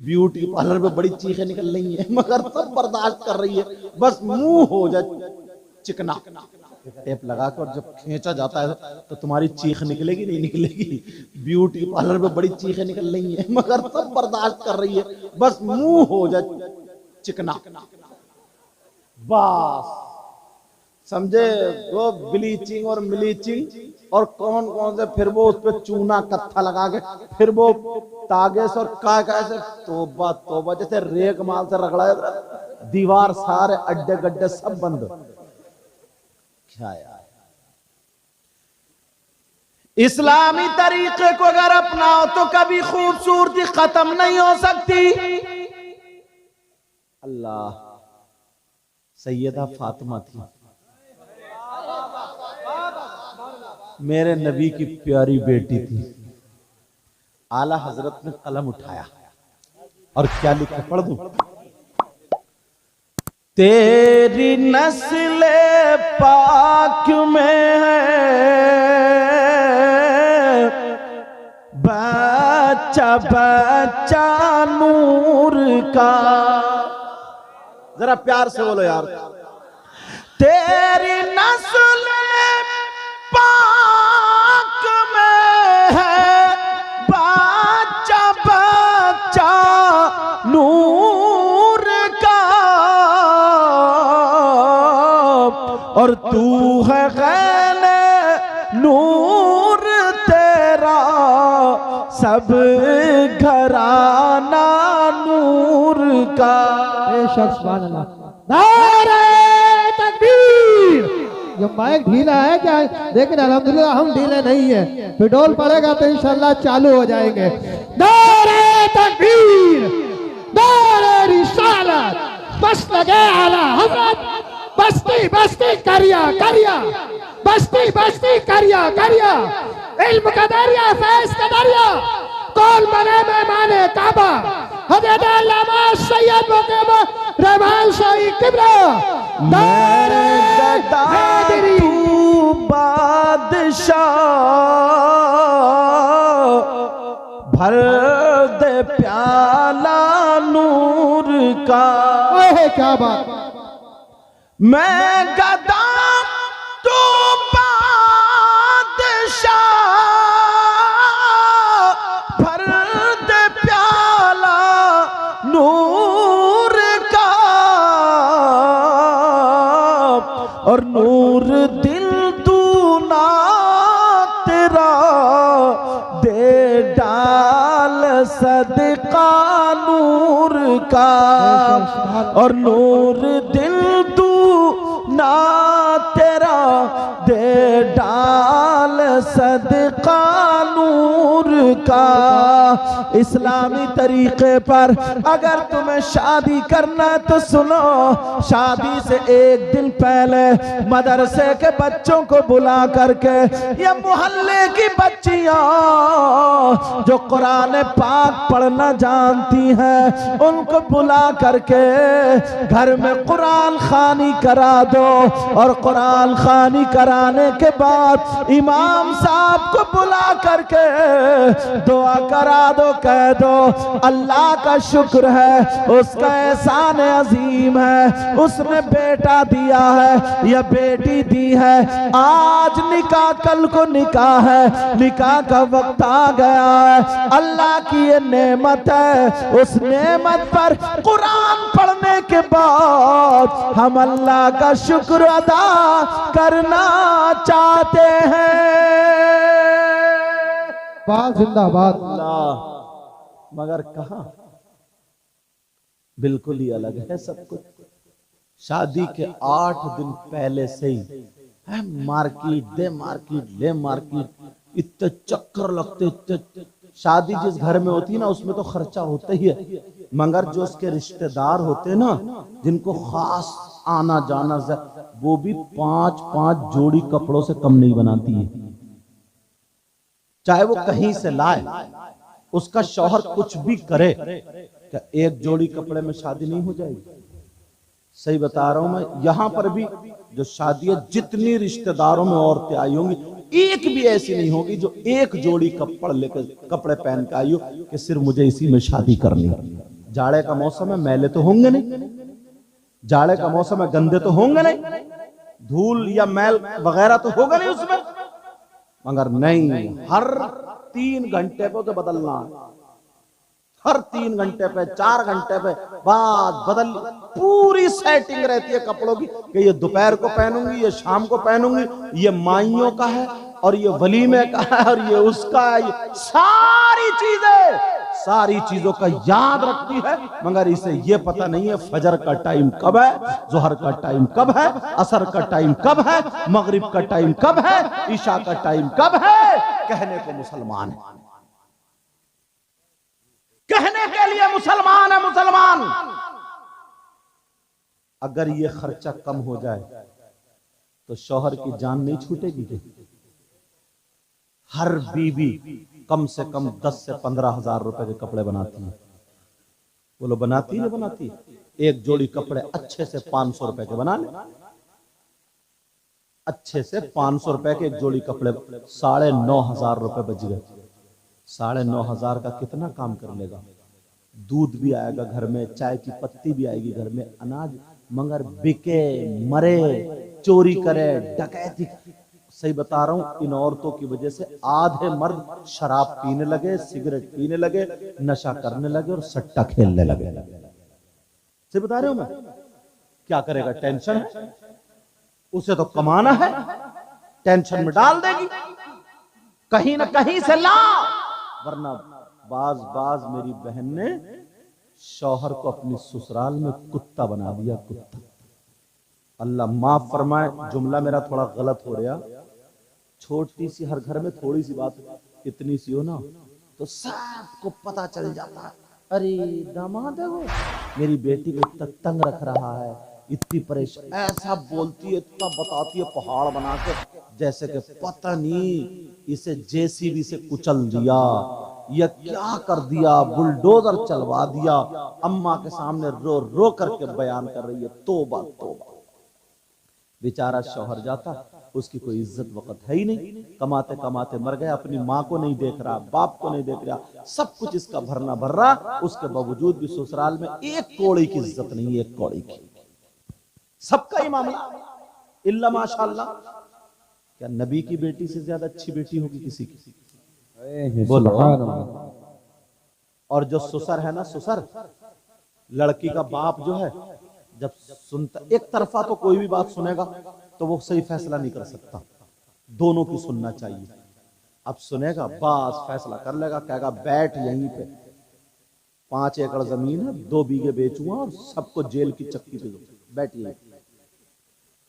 Beauty parlour में बड़ी चीखें निकल रही हैं मगर सब बर्दाश्त कर रही है, बस मुंह हो जाए चिकना। टेप लगा कर जब खींचा जाता है तो तुम्हारी चीख निकलेगी नहीं निकलेगी। ब्यूटी पार्लर में बड़ी चीखें निकल रही हैं मगर सब बर्दाश्त कर रही है, बस मुंह हो जाए चिकना। बस समझे वो ब्लीचिंग और मिलीचिंग और कौन कौन से, फिर वो उस पर चूना कत्था लगा के, फिर वो तागेस और काय से, तोबा तोबा, जैसे रेग माल से रगड़ा दीवार, सारे अड्डे गड्ढे सब बंद। क्या यार, इस्लामी तरीके को अगर अपनाओ तो कभी खूबसूरती खत्म नहीं हो सकती। अल्लाह, सैयदा फातिमा थी मेरे नबी की प्यारी बेटी थी। आला हजरत ने कलम उठाया और क्या लिखा, पढ़ दूं? तेरी नस्ल पाक में है बच्चा बच्चा नूर का। जरा प्यार से बोलो यार। तेरी नस्ल पाक में है बच्चा बच्चा नूर का, और तू है गैले नूर तेरा सब घराना नूर का। बेशक सुभान अल्लाह। नारे तकबीर। ये माइक ढीला है क्या? लेकिन अल्हम्दुलिल्लाह हम ढीले नहीं है, पेट्रोल पड़ेगा तो इंशाल्लाह चालू हो जाएंगे। नारे तकबीर, नारे रिसालत, बस लगे आला हजरत, बस्ती बस्ती करिया करिया, बस्ती बस्ती करिया करिया, इल्म का दरिया फैज का दरिया, कौन बने मेहमाने काबा, हजरत अल्लामा सैयद मुकम्मल रहमान शाही किबरा। नारे हैदरी तू बादशाह भर दे प्याला नूर का। ओए क्या बात, मैं गदा तू बादशाह भर दे प्याला नूर का, और नूर दिल तू ना तेरा दे डाल सदका नूर का, और नूर दिल तू ना तेरा दे डाल सदका नूर का। इस्लामी तरीके पर अगर तुम्हें शादी करना है तो सुनो, शादी से एक दिन पहले मदरसे के बच्चों को बुला करके या मोहल्ले की बच्चियां जो कुरान पाक पढ़ना जानती हैं उनको बुला करके घर में कुरान खानी करा दो, और कुरान खानी कराने के बाद इमाम साहब को बुला करके दुआ करा दो, कह दो अल्लाह का शुक्र है, उसका एहसान अजीम है, उसने बेटा दिया है या बेटी दी है, आज निकाह कल को निकाह है, निकाह का वक्त आ गया है, अल्लाह की ये नेमत है, उस नेमत पर कुरान पढ़ने के बाद हम अल्लाह का शुक्र अदा करना चाहते हैं। बात जिंदाबाद। मगर कहां, बिल्कुल ही अलग है सब कुछ। शादी के 8 दिन पहले से ही है मार्केट दे मार्केट ले मार्केट, इतने चक्कर लगते, इतने। शादी जिस घर में होती है ना उसमें तो खर्चा होता ही है, मगर जो उसके रिश्तेदार होते ना जिनको खास आना जाना, वो भी 5-5 जोड़ी कपड़ों से कम नहीं बनाती है। चाहे वो कहीं से लाए, उसका शौहर कुछ भी करे, क्या एक जोड़ी कपड़े में शादी नहीं हो जाएगी? सही बता रहा हूं मैं। यहां पर भी जो शादी है, जितनी रिश्तेदारों में औरतें आई होंगी, एक भी ऐसी नहीं होगी जो एक जोड़ी कपड़े लेकर कपड़े पहन के आई हो कि सिर्फ मुझे इसी में शादी करनी है। जाड़े का मौसम है, मैले तो होंगे नहीं, जाड़े का मौसम है, गंदे तो होंगे नहीं, धूल या मैल वगैरह तो होगा नहीं उसमें। मगर नहीं, हर 3 घंटे पे तो बदलना है, हर 3 घंटे पे 4 घंटे पे बात बदल, पूरी सेटिंग रहती है कपड़ों की कि ये दोपहर को पहनूंगी, ये शाम को पहनूंगी, ये माइयों का है और ये वलीमे का है और ये उसका है, ये सारी चीजों का याद रखती है। मगर इसे ये पता नहीं है फजर का टाइम कब है, जोहर का टाइम कब है, असर का टाइम कब है, मगरिब का टाइम कब है, ईशा का टाइम कब है। कहने को मुसलमान है, कहने के लिए मुसलमान है मुसलमान। अगर ये खर्चा कम हो जाए तो शौहर की जान नहीं छूटेगी क्या? हर बीवी कम से कम 10 से 15 हजार रुपए के कपड़े बनाती है। बोलो बनाती है, बनाती है? एक जोड़ी कपड़े अच्छे से 500 रुपए के बना ले, अच्छे से 500 रुपए के एक जोड़ी कपड़े, 9,500 रुपए बच गए। 9,500 का कितना काम कर लेगा? दूध भी आएगा घर में, चाय की पत्ती भी आएगी घर में, अनाज। मगर बिके मरे, चोरी करे, डकैती। सही बता रहा हूं, इन औरतों की वजह से आधे मर्द शराब पीने लगे, सिगरेट पीने लगे, नशा करने लगे और सट्टा खेलने लगे। सही बता रहे हो मैं? क्या करेगा? टेंशन है, उसे तो कमाना है, टेंशन में डाल देगी, कहीं ना कहीं से ला। वरना बाज मेरी बहन ने शौहर को अपनी ससुराल में कुत्ता बना दिया, कुत्ता। अल्लाह माफ फरमाए, जुमला मेरा थोड़ा गलत हो रहा। छोटी सी, हर घर में थोड़ी सी बात इतनी सी हो ना तो सबको पता चल जाता है, अरे दामाद है वो, मेरी बेटी को इतना तंग रख रहा है, इतनी परेशान, ऐसा बोलती है, इतना बताती है, पहाड़ बना के, जैसे कि पता नहीं इसे जेसीबी से कुचल दिया या क्या कर दिया, बुलडोजर चलवा दिया। अम्मा के सामने रो रो करके बयान कर रही है, तौबा तौबा। बेचारा शौहर जाता, उसकी कोई इज्जत वक्त है ही नहीं, कमाते कमाते मर गया, अपनी माँ को नहीं देख रहा, बाप को नहीं देख रहा, सब कुछ इसका भरना भर रहा, उसके बावजूद भी ससुराल में एक कौड़ी की इज्जत नहीं, एक कौड़ी की। सबका ही मामला, इल्ला माशाअल्लाह। क्या नबी की बेटी से ज्यादा अच्छी बेटी होगी किसी की? बोलो। और जो ससुर है ना, ससुर, लड़की का बाप जो है, जब सुनता, एक तरफा तो कोई भी बात सुनेगा तो वो सही फैसला नहीं कर सकता, दोनों की सुनना चाहिए। अब सुनेगा, बस फैसला कर लेगा, कहेगा बैठ यहीं पे, 5 एकड़ जमीन है, 2 बीघे बेचूंगा और सबको जेल की चक्की पे बैठिए।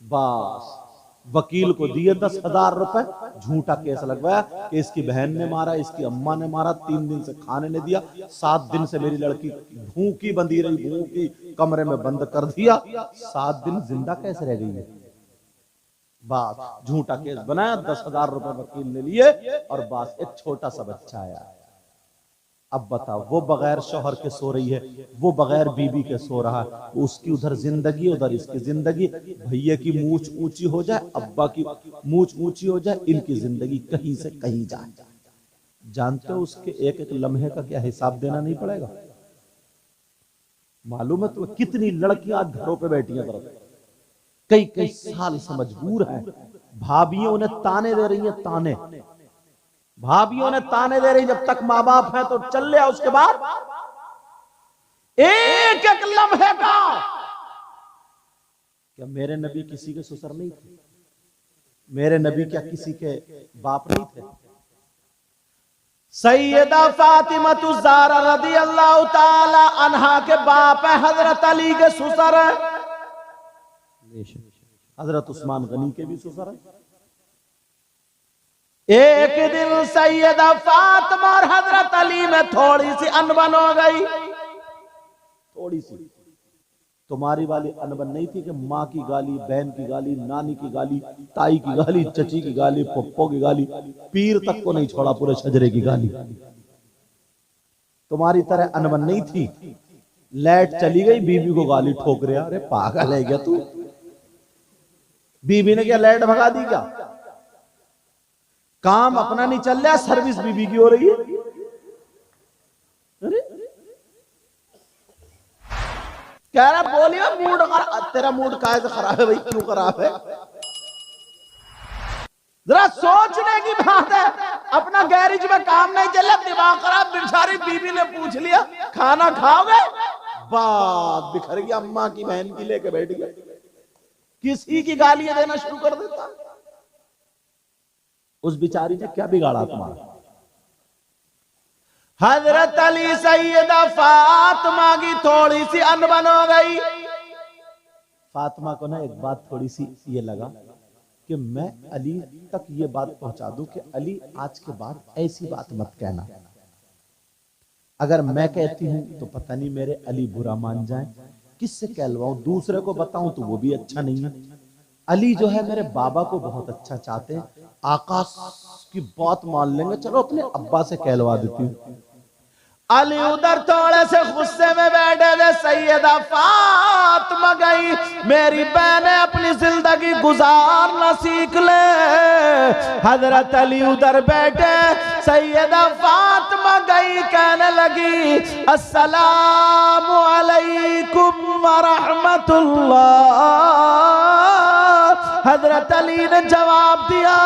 बस वकील को दिए 10,000 रुपए, झूठा केस लगवाया कि इसकी बहन ने मारा, इसकी अम्मा ने मारा, 3 दिन से खाने ने दिया, 7 दिन से मेरी लड़की भूखी बंधी रही, भूखी, कमरे में बंद कर दिया, 7 दिन जिंदा कैसे रह गई है? बात झूठा केस बनाया, 10,000 रुपए वकील ने लिए और बस एक छोटा सा बच्चा आया। अब बताओ, वो बगैर शौहर के सो रही है, वो बगैर बीबी के सो रहा है, उसकी उधर जिंदगी, उधर इसकी जिंदगी। भैया की मूंछ ऊंची हो जाए, अब्बा की मूंछ ऊंची हो जाए, इनकी जिंदगी कहीं से कहीं जाए। जानते हो उसके एक एक लम्हे का क्या हिसाब देना नहीं पड़ेगा? मालूम है तुम्हें कितनी लड़कियां घरों पे बैठी हैं, कई कई साल से मजबूर है, भाभियों उन्हें ताने दे रही हैं, ताने, भाभियों ने ताने दे रही, जब तक माँ बाप है तो चल लिया, उसके बाद एक एक लम्हे का। क्या मेरे नबी किसी के ससुर नहीं थे? मेरे नबी क्या किसी के बाप नहीं थे? सैयदा फातिमा ज़हरा रज़ियल्लाहु ताला अन्हा के बाप है, हजरत अली के ससुर है, हजरत उस्मान गनी के भी ससुर है। एक दिन सैयदा फातिमा और हजरत अली में थोड़ी सी अनबन हो गई, थोड़ी सी। तुम्हारी वाली अनबन नहीं थी कि माँ की गाली, बहन की गाली, नानी की गाली, ताई की गाली, चची की गाली, पप्पो की गाली, पीर तक को नहीं छोड़ा, पूरे शजरे की गाली। तुम्हारी तरह अनबन नहीं थी, लाइट चली गई, बीबी को गाली ठोक रहे, अरे पागल है क्या तू? बीबी ने क्या लाइट भगा दी क्या? काम अपना नहीं चल रहा, सर्विस बीबी की हो रही है। अरे कह रहा बोलिए मूड खराब, तेरा मूड काहे से खराब है भाई, क्यों खराब है? जरा सोचने की बात है। अपना गैरेज में काम नहीं चले, दिमाग खराब, बेचारी बीवी ने पूछ लिया खाना खाओगे, बात बिखर गई, अम्मा की बहन की लेके बैठ गया, किसी की गालियां देना शुरू कर देता। उस बेचारी ने क्या बिगाड़ा तुम्हारा? हजरत अली सैयदा फातिमा की थोड़ी सी अनबन हो गई। फातिमा को ना एक बात थोड़ी सी ये लगा कि मैं अली तक ये बात पहुंचा दूं कि अली आज के बाद ऐसी बात मत कहना, अगर मैं कहती हूं तो पता नहीं मेरे अली बुरा मान जाए, किससे कहलवाऊं, दूसरे को बताऊं तो वो भी अच्छा नहीं है। अली जो है मेरे बाबा को बहुत अच्छा चाहते हैं, आकाश की बात मान लेंगे, चलो अपने अब्बा से कहलवा देती हूँ। अली उधर थोड़े से गुस्से में बैठे थे, सैयदा फातिमा गई, मेरी बहनें अपनी जिंदगी गुजारना सीख ले। हजरत अली उधर बैठे, सैयदा फातिमा गई, कहने लगी अस्सलामु अलैकुम व रहमतुल्लाह। हजरत अली ने जवाब दिया,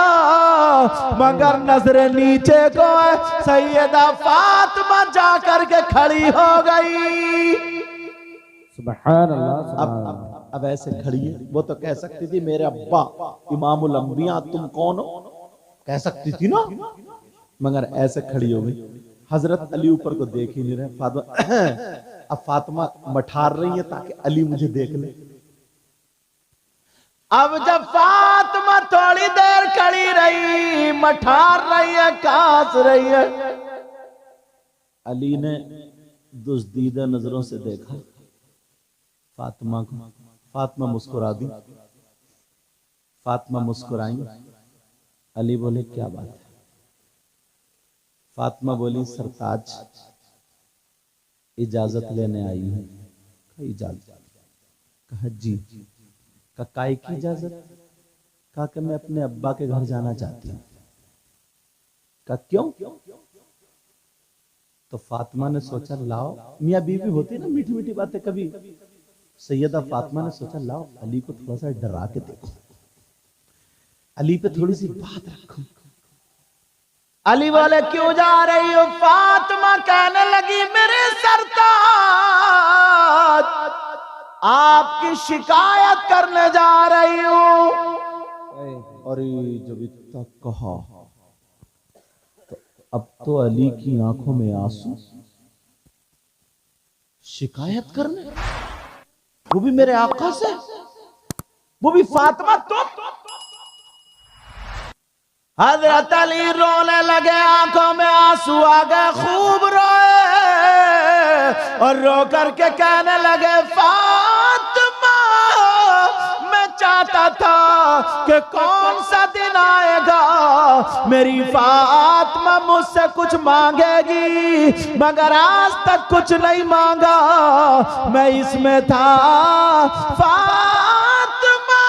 मगर नजर नीचे को है, सैयदा फातिमा जाकर के खड़ी हो गई। सुभान अल्लाह। अब ऐसे खड़ी है, वो तो कह सकती थी मेरे अब्बा इमामुल अंबिया तुम कौन हो, कह सकती थी ना, मगर ऐसे खड़ी हो गई। हजरत अली ऊपर को देख ही नहीं रहे, फातिमा अब फातिमा मठार रही है ताकि अली मुझे देख ले। अब जब फातिमा थोड़ी देर खड़ी रही, मठार रही है, कांस रही है, अली ने दुज़दीदा नजरों से देखा फातिमा को। फातिमा मुस्कुरा दी, फातिमा मुस्कुराई। अली बोले क्या बात है? फातिमा बोली सरताज इजाजत लेने आई हूं। इजाजत? कहा जी। का काय की इजाजत? कहा कि मैं अपने अब्बा के घर जाना चाहती हूँ। का क्यों? तो फातिमा ने सोचा लाओ, मियाँ बीवी होती ना मीठी मीठी बातें कभी, सैयदा फातिमा ने सोचा लाओ अली को थोड़ा सा डरा के देखो, अली पे थोड़ी सी बात रखो। अली बोले क्यों जा रही हो? फातिमा कहने लगी मेरे सरताज आपकी शिकायत करने जा रही हूं। अरे जब इतना कहा तो अब तो अली की आंखों में आंसू। शिकायत करने, वो भी मेरे आका से, वो भी फातिमा तुम? हजरत अली रोने लगे, आंखों में आंसू आ गए, खूब रोए और रो करके कहने लगे फातिमा मैं चाहता था कि कौन सा दिन आएगा मेरी फातिमा मुझसे कुछ मांगेगी, मगर आज तक कुछ नहीं मांगा। मैं इसमें था फातिमा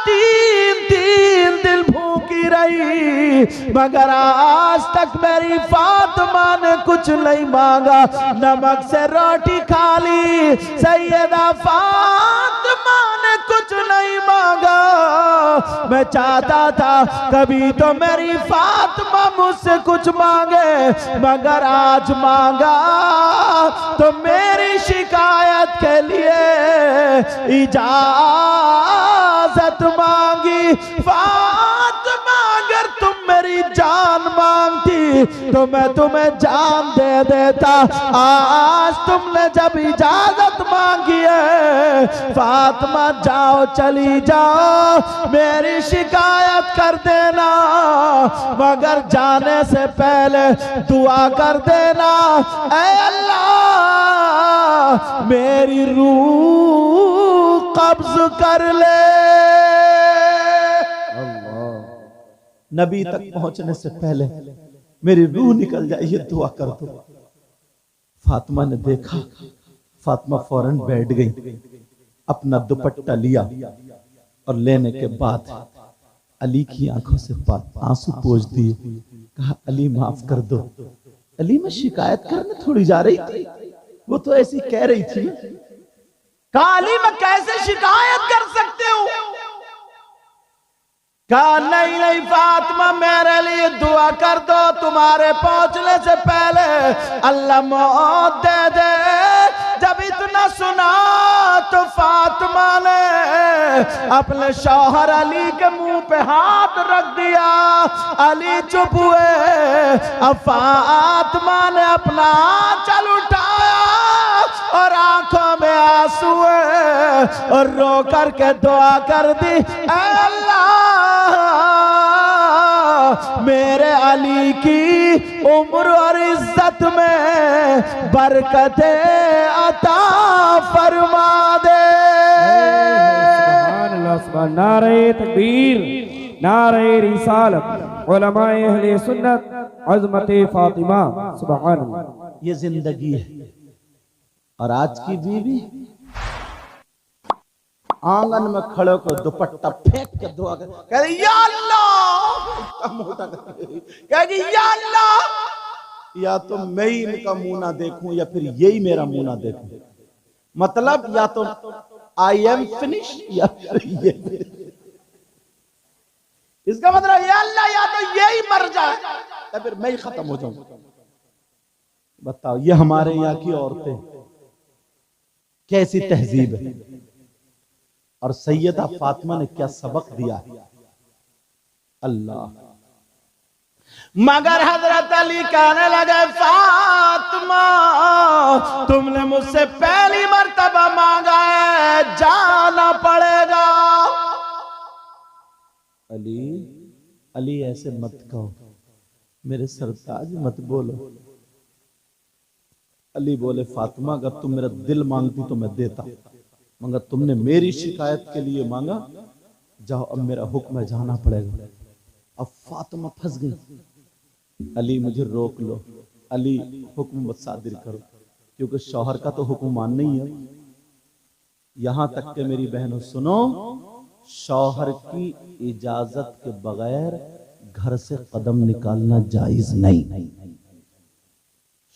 3 दिन भूखी रही, मगर आज तक मेरी फातिमा ने कुछ नहीं मांगा, नमक से रोटी खा ली, सैयदा फातिमा ने कुछ नहीं मांगा। मैं चाहता था कभी तो मेरी फातिमा मुझसे कुछ मांगे, मगर आज मांगा तो मेरी शिकायत के लिए इजाजत मांगी। फातिमा अगर तुम मेरी जान मांगती तो मैं तुम्हें जान दे देता, आज तुमने जब इजाजत मांगी है फातिमा जाओ चली जाओ, मेरी शिकायत कर देना, मगर जाने से पहले दुआ कर देना ऐ अल्लाह मेरी रूह कब्ज कर ले। नबी तक पहुंचने से पहले मेरी रूह निकल जाए, ये दुआ कर दो। फातिमा ने देखा, फातिमा फौरन बैठ गई, अपना दुपट्टा लिया और लेने के बाद अली की आंखों से आंसू पोंछ दिए। कहा अली माफ कर दो। अली मैं शिकायत करने थोड़ी जा रही थी, वो तो ऐसी कह रही थी। काली में कैसे शिकायत कर सकते हो? कहा नहीं नहीं फातिमा, मेरे लिए दुआ कर दो, तुम्हारे पहुंचने से पहले अल्लाह मौत दे दे। जब इतना सुना तो फातिमा ने अपने शौहर अली के मुंह पे हाथ रख दिया। अली चुप हुए। अब फातिमा ने अपना आंचल उठाया और आंखों में आंसू और रो करके दुआ कर दी, अल्लाह मेरे अली की उम्र और इज्जत में बरकतें अता फरमा दे। सुभान अल्लाह, सुभान। नारे तकबीर, नारे रिसालत, उलमाए अहले सुन्नत, अज़मते फातिमा, सुभान अल्लाह। ये जिंदगी है। और आज की बीवी आंगन में खड़े को दुपट्टा फेंक के दुआ कर, कह रही या अल्लाह, मोटा कहेगी या अल्लाह, या तो मैं ही इनका मुंह ना देखूं या फिर यही मेरा मुंह ना देखूं। मतलब या तो आई एम फिनिश या फिर ये। इसका मतलब या अल्लाह, या तो यही मर जाए या फिर मैं ही खत्म हो जाऊं। बताओ ये हमारे यहाँ की औरतें कैसी तहजीब है। और सैयदा फातिमा ने क्या सबक दिया है। अल्लाह। मगर हजरत अली कहने लगे, फातिमा तुमने मुझसे पहली मर्तबा मांगा है, जाना पड़ेगा। अली अली ऐसे मत कहो, मेरे सरताज मत बोलो। अली बोले, फातिमा अगर तुम मेरा दिल मांगती तो मैं देता, मगर तुमने मेरी शिकायत के लिए मांगा, जाओ अब मेरा हुक्म है, जाना पड़ेगा। अब फातिमा फंस गई। अली मुझे रोक लो, अली हुक्म मत सादिर करो, क्योंकि शौहर का तो हुक्म मानना ही है। यहां तक के मेरी बहनों सुनो, शौहर की इजाजत के बगैर घर से कदम निकालना जायज नहीं।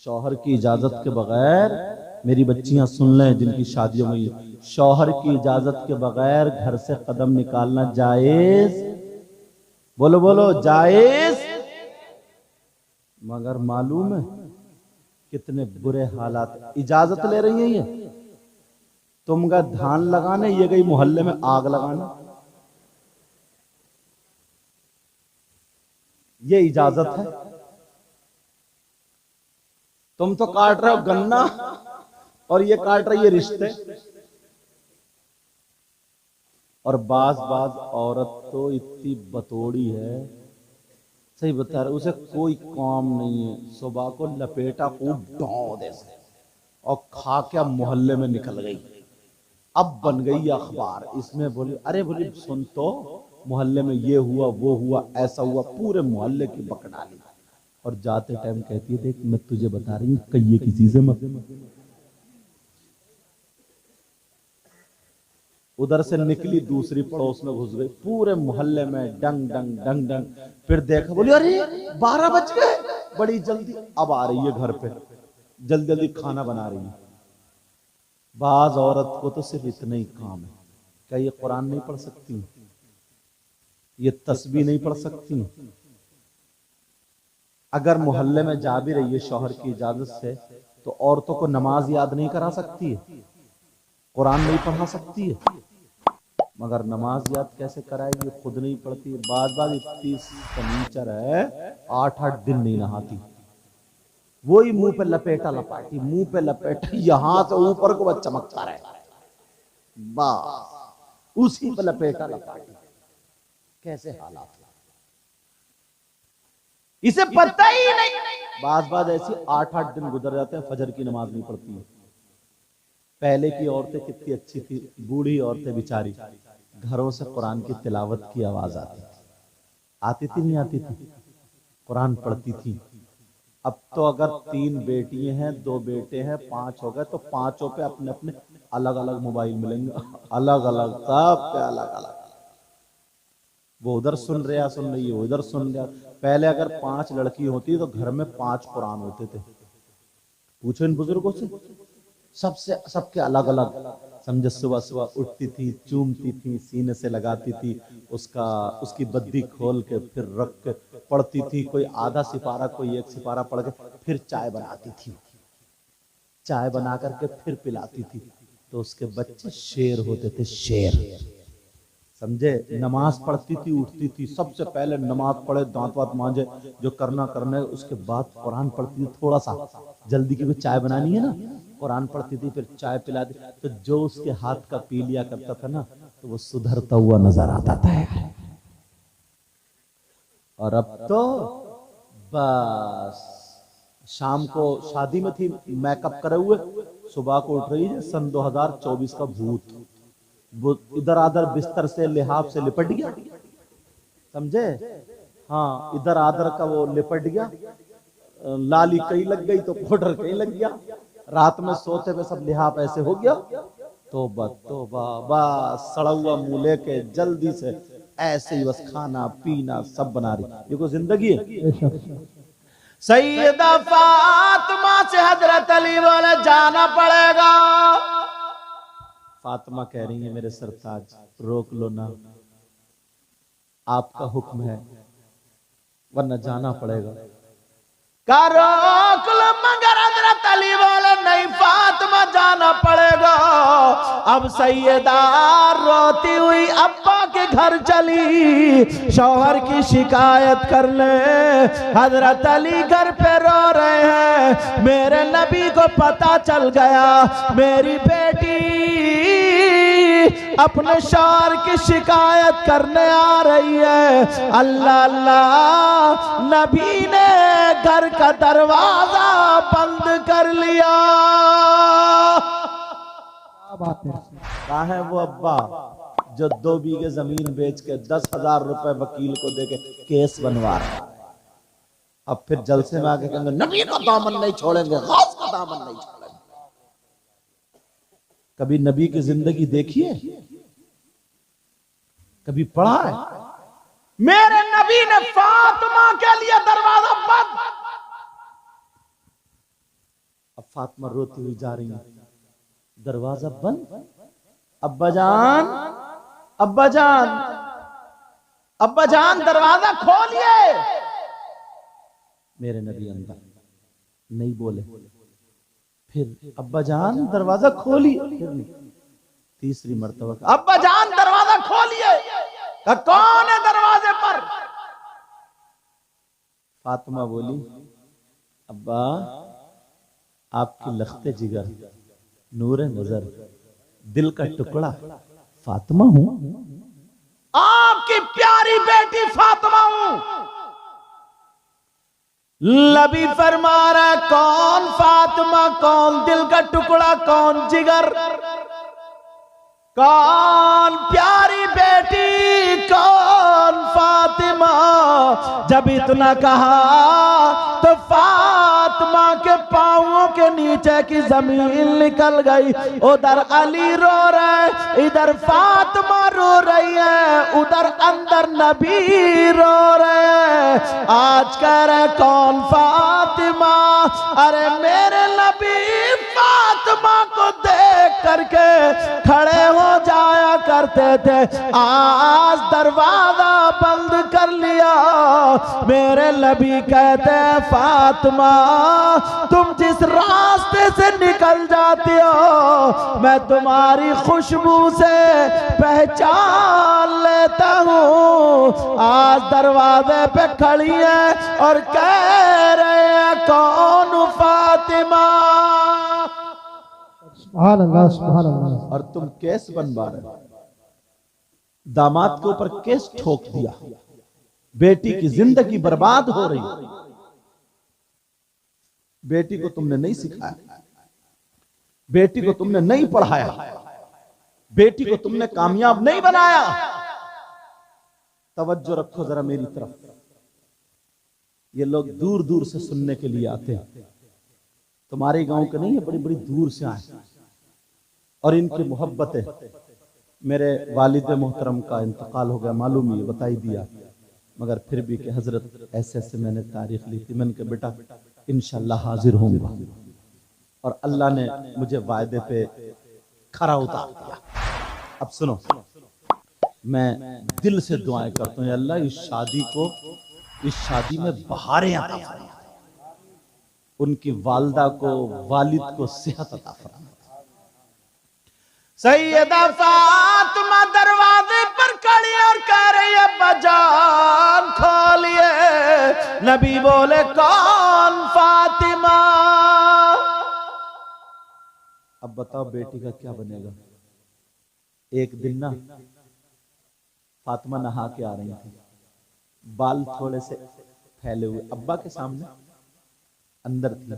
शौहर की इजाजत के बगैर, मेरी बच्चियां सुन लें जिनकी शादियों में, शौहर की इजाजत के बगैर घर से कदम निकालना जायज, बोलो बोलो जायज। मगर मालूम है कितने बुरे हालात। इजाजत ले रही है ये, तुम गए धान लगाने, ये गई मोहल्ले में आग लगाने। ये इजाजत है? तुम तो काट रहे हो गन्ना और ये काट रही है रिश्ते। और बाज औरत तो इतनी बतौड़ी है, सही बता रहे, उसे कोई काम नहीं है, सुबह को लपेटा खूब डौ दे और खा के मोहल्ले में निकल गई। अब बन गई अखबार, इसमें बोली, अरे बोली सुन तो, मोहल्ले में ये हुआ वो हुआ ऐसा हुआ, पूरे मोहल्ले की बकडाली। और जाते टाइम कहती है, देख मैं तुझे बता रही हूँ कहिए किसी से मत। उधर से निकली, दूसरी पड़ोस में घुस गई, पूरे मोहल्ले में डंग डंग डंग डंग। फिर देखा, बोली अरे 12 बज गए, बड़ी जल्दी अब आ रही है घर पे, जल्दी जल्दी खाना बना रही है। बाज औरत को तो सिर्फ इतना ही काम है, क्या ये कुरान नहीं पढ़ सकती, ये तस्बीह नहीं पढ़ सकती? अगर मोहल्ले में जा भी रही है शौहर की इजाजत से, तो औरतों को नमाज याद नहीं करा सकती है, कुरान नहीं पढ़ा सकती है। मगर नमाज याद कैसे कराएगी, खुद नहीं पढ़ती। बार इतनी सनीचर है, 8-8 दिन नहीं नहाती। वही मुंह पे लपेटा लपाटी, मुंह पे लपेटा, यहां से ऊपर को बस चमकता रहे, बस उसी पे लपेटा लपाटी। कैसे हालात, इसे पता ही नहीं। बाज ऐसी 8-8 दिन गुजर जाते हैं, फजर की नमाज नहीं पढ़ती है। पहले की औरतें कितनी अच्छी थी, बूढ़ी औरतें बेचारी, घरों से कुरान की तिलावत की आवाज आती थी नहीं आती थी, कुरान पढ़ती थी। अब तो अगर 3 बेटियां हैं, 2 बेटे हैं, 5 हो गए, तो 5 पे अपने अपने अलग अलग मोबाइल मिलेंगे, अलग अलग, सब पे अलग अलग। वो उधर सुन रही है, वो इधर सुन रहा। पहले अगर 5 लड़की होती तो घर में 5 कुरान होते थे। पूछो इन बुजुर्गों से, सबके अलग अलग, समझे, सुबह सुबह उठती थी, चूमती थी, सीने से लगाती थी, उसकी बद्दी खोल के फिर रख के पढ़ती थी, कोई आधा सिपारा कोई एक सिपारा पढ़ के फिर चाय बनाती थी, चाय बना करके फिर पिलाती थी। तो उसके बच्चे शेर होते थे, शेर, समझे। नमाज पढ़ती थी, उठती थी, सबसे पहले नमाज पढ़े, दांत वात मांजे, जो करना करने, उसके बाद कुरान पढ़ती थी, थोड़ा सा जल्दी, क्योंकि चाय बनानी है ना, कुरान पढ़ती थी, फिर चाय पिलाती। तो जो उसके हाथ का पी लिया करता था ना, तो वो सुधरता हुआ नजर आता था। और अब तो बस शाम को शादी में थी, मेकअप करे हुए, सुबह को उठ रही है, सन 2024 का भूत, वो इधर आधर बिस्तर से लिहाफ से लिपट गया, समझे। हाँ, इधर आधर का वो लिपट गया, लाली कहीं लग गई तो पाउडर कहीं लग गया, रात में सोते हुए सब लिहाफ ऐसे हो गया। तौबा तौबा, बस सड़ा हुआ मुंह लेके जल्दी से ऐसे ही बस खाना पीना सब बना रही। ये कोई जिंदगी है? सैयदा फातिमा से हजरत अली बोले जाना पड़ेगा। फातिमा कह रही है मेरे सरताज रोक लो ना, आपका हुक्म है, वरना जाना पड़ेगा। का रोक लो, मगर हजरत अली बोले नहीं फातिमा जाना पड़ेगा। अब सैयदा रोती हुई अब्बा के घर चली, शौहर की शिकायत करने। हजरत अली घर पे रो रहे हैं, मेरे नबी को पता चल गया मेरी बेटी अपने शौहर की शिकायत करने आ रही है। अल्लाह अल्लाह, नबी ने घर का दरवाजा बंद कर लिया। बात है। कहाँ है वो अब्बा जो 2 बीघे जमीन बेच के 10,000 रुपए वकील को देके केस बनवा रहा है? अब फिर जलसे में आके कहेंगे नबी का दामन नहीं छोड़ेंगे, गौस का दामन नहीं छोड़ेंगे। कभी नबी की जिंदगी देखिए, कभी पढ़ा है? मेरे नबी ने फातिमा के लिए दरवाजा बंद। अब फातिमा रोती हुई जा रही है, दरवाजा बंद। अब्बा जान, अब्बा जान, अब्बा जान दरवाजा खोलिए। मेरे नबी अंदर नहीं बोले। फिर अब्बा जान दरवाजा खोलिए, फिर नहीं। तीसरी मर्तबा अब्बा जान दरवाजा खोलिए। कौन है दरवाजे पर? फातिमा बोली अब्बा आपकी लख्ते जिगर, नूर नजर, दिल का टुकड़ा फातिमा हूं, आपकी प्यारी बेटी फातिमा हूं। नबी फरमा रहा कौन फातिमा, कौन दिल का टुकड़ा, कौन जिगर, कौन प्यारी बेटी, कौन फातिमा। जब इतना कहा तो फातिमा के पांवों के नीचे की जमीन निकल गई। उधर अली रो रहे, इधर फातिमा रो रही है, उधर अंदर नबी रो रहे हैं। आज कह रहे कौन फातिमा, अरे मेरे नबी फातिमा को देख करके खड़े हो जाया करते थे, आज दरवाजा बंद कर लिया। मेरे नबी कहते हैं फातिमा तुम जिस रास्ते से निकल जाती हो मैं तुम्हारी खुशबू से पहचान लेता हूँ। आज दरवाजे पे खड़ी है और कह रहे हैं कौन फातिमा। सुभान अल्लाह, सुभान अल्लाह। और तुम केस बनवा रहे, दामाद के ऊपर केस ठोक दिया, बेटी की जिंदगी बर्बाद हो रही। बेटी को तुमने नहीं सिखाया, बेटी को तुमने नहीं पढ़ाया, बेटी को तुमने कामयाब नहीं बनाया। तवज्जो रखो जरा मेरी तरफ, ये लोग दूर दूर से सुनने के लिए आते हैं, तुम्हारे गांव के नहीं है, बड़ी बड़ी दूर से आए। और इनकी मोहब्बत है। मेरे वालिद मोहतरम का इंतकाल हो गया, मालूम ही बता ही दिया, मगर फिर भी कि हजरत ऐसे ऐसे मैंने तारीख ली थी। मैंने कहा बेटा इंशाल्लाह हाजिर होऊंगा, और अल्लाह ने मुझे वायदे पे खरा उतार दिया। अब सुनो, मैं दिल से दुआएं करता हूँ, अल्लाह इस शादी में बहारें अता फरमा, उनकी वालदा को, वालिद को सेहत अता फरमा। सैयदा फातिमा दरवाजे पर खड़ी और कह रही है बजान खोलिए। नबी बोले कौन? फातिमा। अब बताओ बेटी का क्या बनेगा? एक दिन ना फातिमा नहा के आ रही थी, बाल थोड़े से फैले हुए, अब्बा के सामने अंदर थी।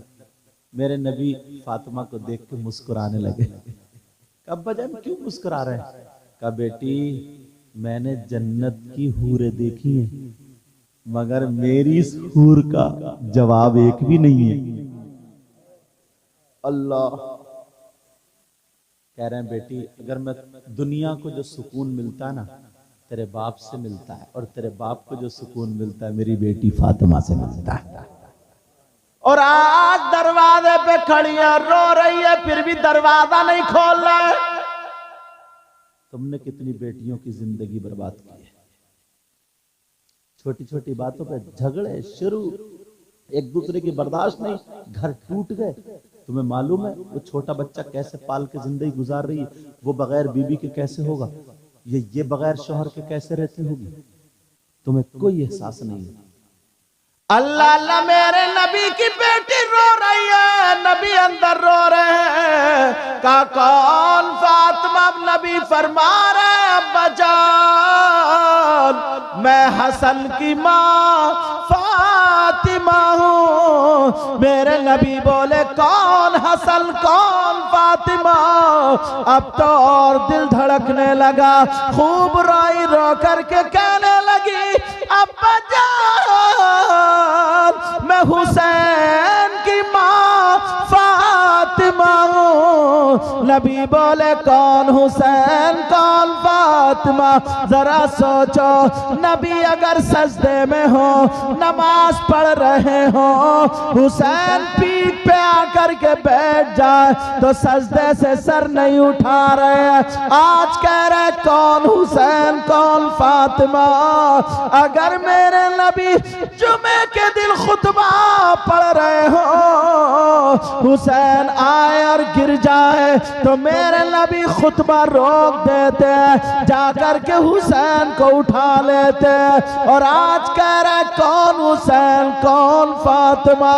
मेरे नबी फातिमा को देख के मुस्कुराने लगे। अब्बा जान क्यों मुस्कुरा रहे हैं? कहा बेटी मैंने जन्नत की हूरें देखी हैं, मगर मेरी इस हूर का जवाब एक भी नहीं है। अल्लाह कह रहे हैं बेटी, अगर मैं दुनिया को जो सुकून मिलता है ना तेरे बाप से मिलता है, और तेरे बाप को जो सुकून मिलता है मेरी बेटी फातिमा से मिलता है। और आज दरवाजे पे खड़ी है, रो रही है, फिर भी दरवाजा नहीं खोल रहा है। तुमने कितनी बेटियों की जिंदगी बर्बाद की है। छोटी छोटी बातों पे झगड़े शुरू, एक दूसरे की बर्दाश्त नहीं, घर टूट गए। तुम्हें मालूम है वो छोटा बच्चा कैसे पाल के जिंदगी गुजार रही है? वो बगैर बीबी के कैसे होगा? ये बगैर शौहर के कैसे रहती होगी? तुम्हें कोई एहसास नहीं है। अल्लाह अल्लाह, मेरे नबी की बेटी रो रही है, नबी अंदर रो रहे हैं। का कौन? फातिमा। नबी फरमा रहे अब्बा जान मैं हसन की माँ फातिमा हूँ। मेरे नबी बोले कौन हसन कौन फातिमा? अब तो और दिल धड़कने लगा। खूब रोई, रो करके कहने लगी अब्बा जान मैं हुसैन की माँ फातिमा हूँ। नबी बोले कौन हुसैन कौन फातिमा? जरा सोचो, नबी अगर सजदे में हो, नमाज पढ़ रहे हो, हुसैन पीठ पे आकर के बैठ जाए तो सजदे से सर नहीं उठा रहे हैं। आज कह रहे कौन हुसैन कौन फातिमा? अगर मेरे नबी जुमे के दिन खुतबा पढ़ रहे हो, हुसैन आए और गिर जाए तो मेरे नबी खुतबा रोक देते हैं, जाकर के हुसैन को उठा लेते हैं। और आज कह रहे कौन हुसैन कौन फातिमा?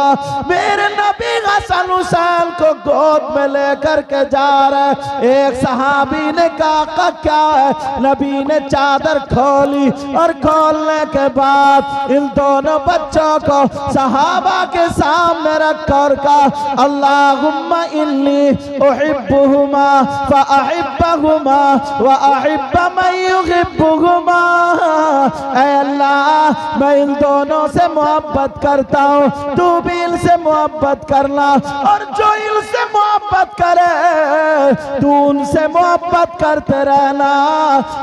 मेरे नबी हसन हुसैन को गोद में लेकर के जा रहे। एक सहाबी ने कहा क्या है? नबी ने चादर खोली और खोलने के बाद इन दोनों बच्चों को सहाबा के सामने रख कर कहा अल्लाहुम्मा इन्नी उहिब्बुहुमा फअहिब्बहुमा व अहिब्ब मन युहिब्बुहुमा। ऐ अल्लाह मैं इन दोनों से मोहब्बत करता हूँ, तू भी इनसे मोहब्बत करना, और जो इनसे मोहब्बत करे तू उनसे मोहब्बत करते रहना।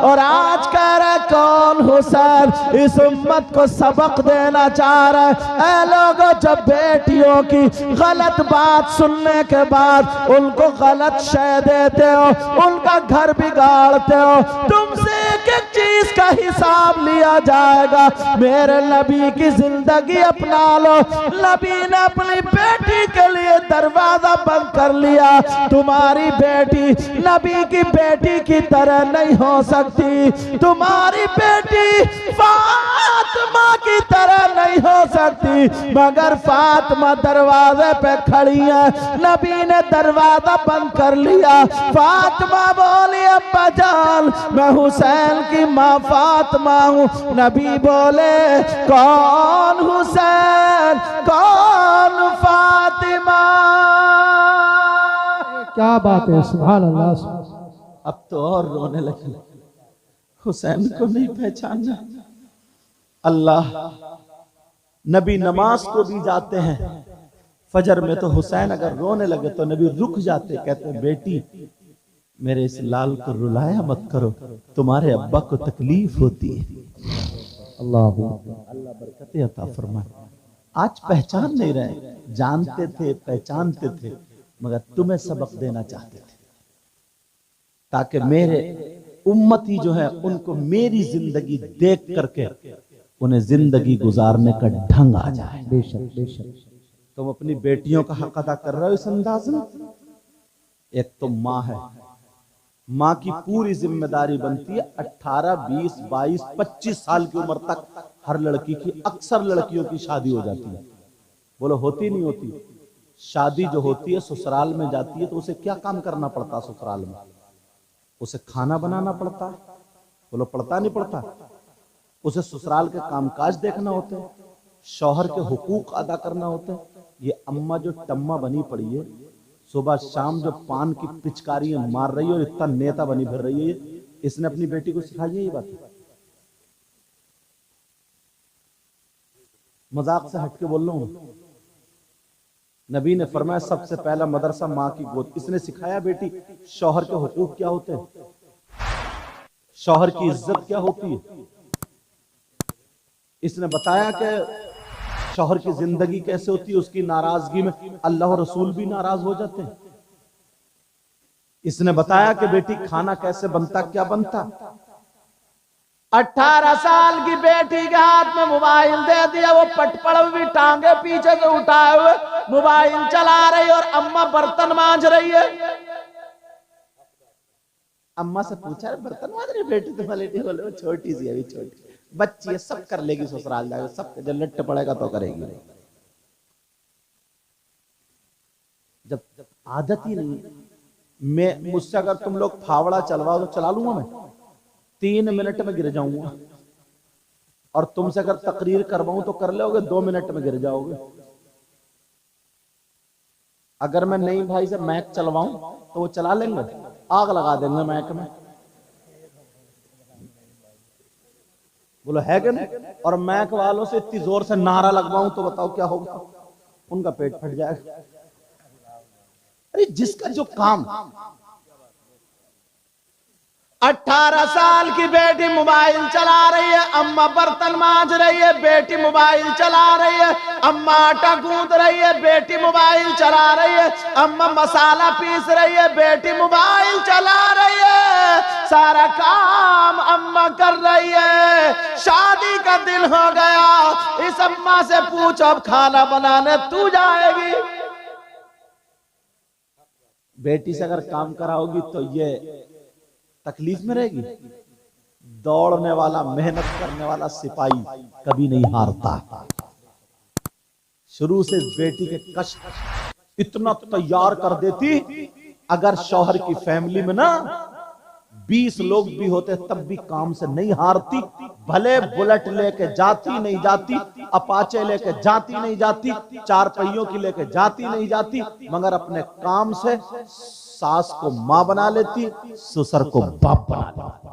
और आज कह रहे कौन हुसैन? इस उम्मत को सबक देना चाह रहे। ऐ लोगों, जब बेटियों की गलत बात सुनने के बाद उनको गलत शय देते हो, उनका घर बिगाड़ते हो, तुमसे एक एक चीज का हिसाब लिया जाएगा। मेरे नबी की जिंदगी अपना लो। नबी ने अपनी बेटी के लिए दरवाजा बंद कर लिया। तुम्हारी बेटी नबी की बेटी की तरह नहीं हो सकती, तुम्हारी बेटी फातिमा की तरह नहीं हो सकती। मगर फातिमा दरवाजे पे खड़ी है, नबी ने दरवाजा बंद कर लिया। फातिमा बोली अब्बा जान मैं हुसैन की माँ फातिमा हूँ। नबी बोले कौन हुसैन कौन फातिमा? क्या बात है, सुभान अल्लाह। अब तो और रोने लगे, हुसैन को नहीं पहचाना। अल्लाह, नबी नमाज को भी जाते हैं, फजर में तो हुसैन अगर रोने लगे तो नबी रुक जाते, कहते बेटी मेरे इस लाल को रुलाया मत करो, तुम्हारे अब्बा को तकलीफ होती है। अल्लाह बरकतें अता फरमाए। आज पहचान नहीं रहे, जानते थे पहचानते थे, मगर तुम्हें सबक देना चाहते थे। ताकि मेरे उम्मती जो है उनको मेरी जिंदगी देख करके उन्हें जिंदगी गुजारने का ढंग आ जाए। बेशक बेशक। तुम अपनी बेटियों का हक अदा कर रहे हो इस अंदाज में। एक तो माँ है, माँ की पूरी जिम्मेदारी बनती है 18, 20, 22, 25 साल की उम्र तक हर लड़की की, अक्सर लड़कियों की शादी हो जाती है। बोलो होती नहीं होती? शादी जो होती है ससुराल में जाती है तो उसे क्या काम करना पड़ता है ससुराल में? उसे खाना बनाना पड़ता है। बोलो पड़ता नहीं पड़ता? उसे ससुराल के कामकाज देखना होते हैं, शौहर के हुकूक अदा करना होते हैं। ये अम्मा जो टम्मा बनी पड़ी है, सुबह शाम जो पान की पिचकारी मार रही है और इतना नेता बनी फिर रही है, इसने अपनी बेटी को सिखाई है ये बात? मजाक से हटके बोल रहा हूं। नबी ने फरमाया सबसे पहला मदरसा माँ की गोद। इसने सिखाया बेटी शौहर के हुकूक क्या होते हैं, शौहर की इज्जत क्या होती है। इसने बताया कि शौहर की जिंदगी कैसे होती है, उसकी नाराजगी में अल्लाह और रसूल भी नाराज हो जाते हैं। इसने बताया कि बेटी खाना कैसे बनता, क्या बनता। 18 साल की बेटी के हाथ में मोबाइल दे दिया, वो पटपड़ भी टांगे पीछे से उठाए हुए मोबाइल चला रही है और अम्मा बर्तन मांज रही है। अम्मा से पूछा बर्तन मांज रही बेटी तुम्हारी? बोले वो छोटी सी अभी, छोटी बच्ची है, सब कर लेगी, ससुराल जाएगा सब, जब लट्ट पड़ेगा तो करेगी। जब आदत ही नहीं, मैं मुझसे अगर तुम लोग फावड़ा चलवाओ तो चला लूंगा मैं, 3 मिनट में गिर जाऊंगा। और तुमसे अगर तकरीर करवाऊं तो कर लोगे, 2 मिनट में गिर जाओगे। अगर मैं नहीं भाई से मैक चलवाऊं तो वो चला लेंगे, आग लगा देंगे मैक में। बोलो है कि नहीं? और मैक वालों से इतनी जोर से नारा लगवाऊं तो बताओ क्या होगा? उनका पेट फट जाएगा। अरे जिसका जो काम। 18 साल की बेटी मोबाइल चला रही है, अम्मा बर्तन मांज रही है, बेटी मोबाइल चला रही है, अम्मा आटा गूंद रही है, बेटी मोबाइल चला रही है, अम्मा मसाला पीस रही है, बेटी मोबाइल चला रही है, सारा काम अम्मा कर रही है। शादी का दिन हो गया, इस अम्मा से पूछो अब खाना बनाने तू जाएगी? बेटी से अगर काम कराओगी तो ये तकलीफ में रहेगी। दौड़ने वाला, मेहनत करने वाला सिपाही कभी नहीं हारता। शुरू से बेटी के कष्ट इतना तैयार कर देती, अगर शौहर की फैमिली में ना 20 लोग भी होते तब भी काम से नहीं हारती। भले बुलेट लेके जाती नहीं जाती, अपाचे लेके जाती नहीं जाती, 4 पहियों की लेके जाती नहीं जाती, मगर अपने काम से सास को मां बना लेती, ससुर को बाप बना लेती।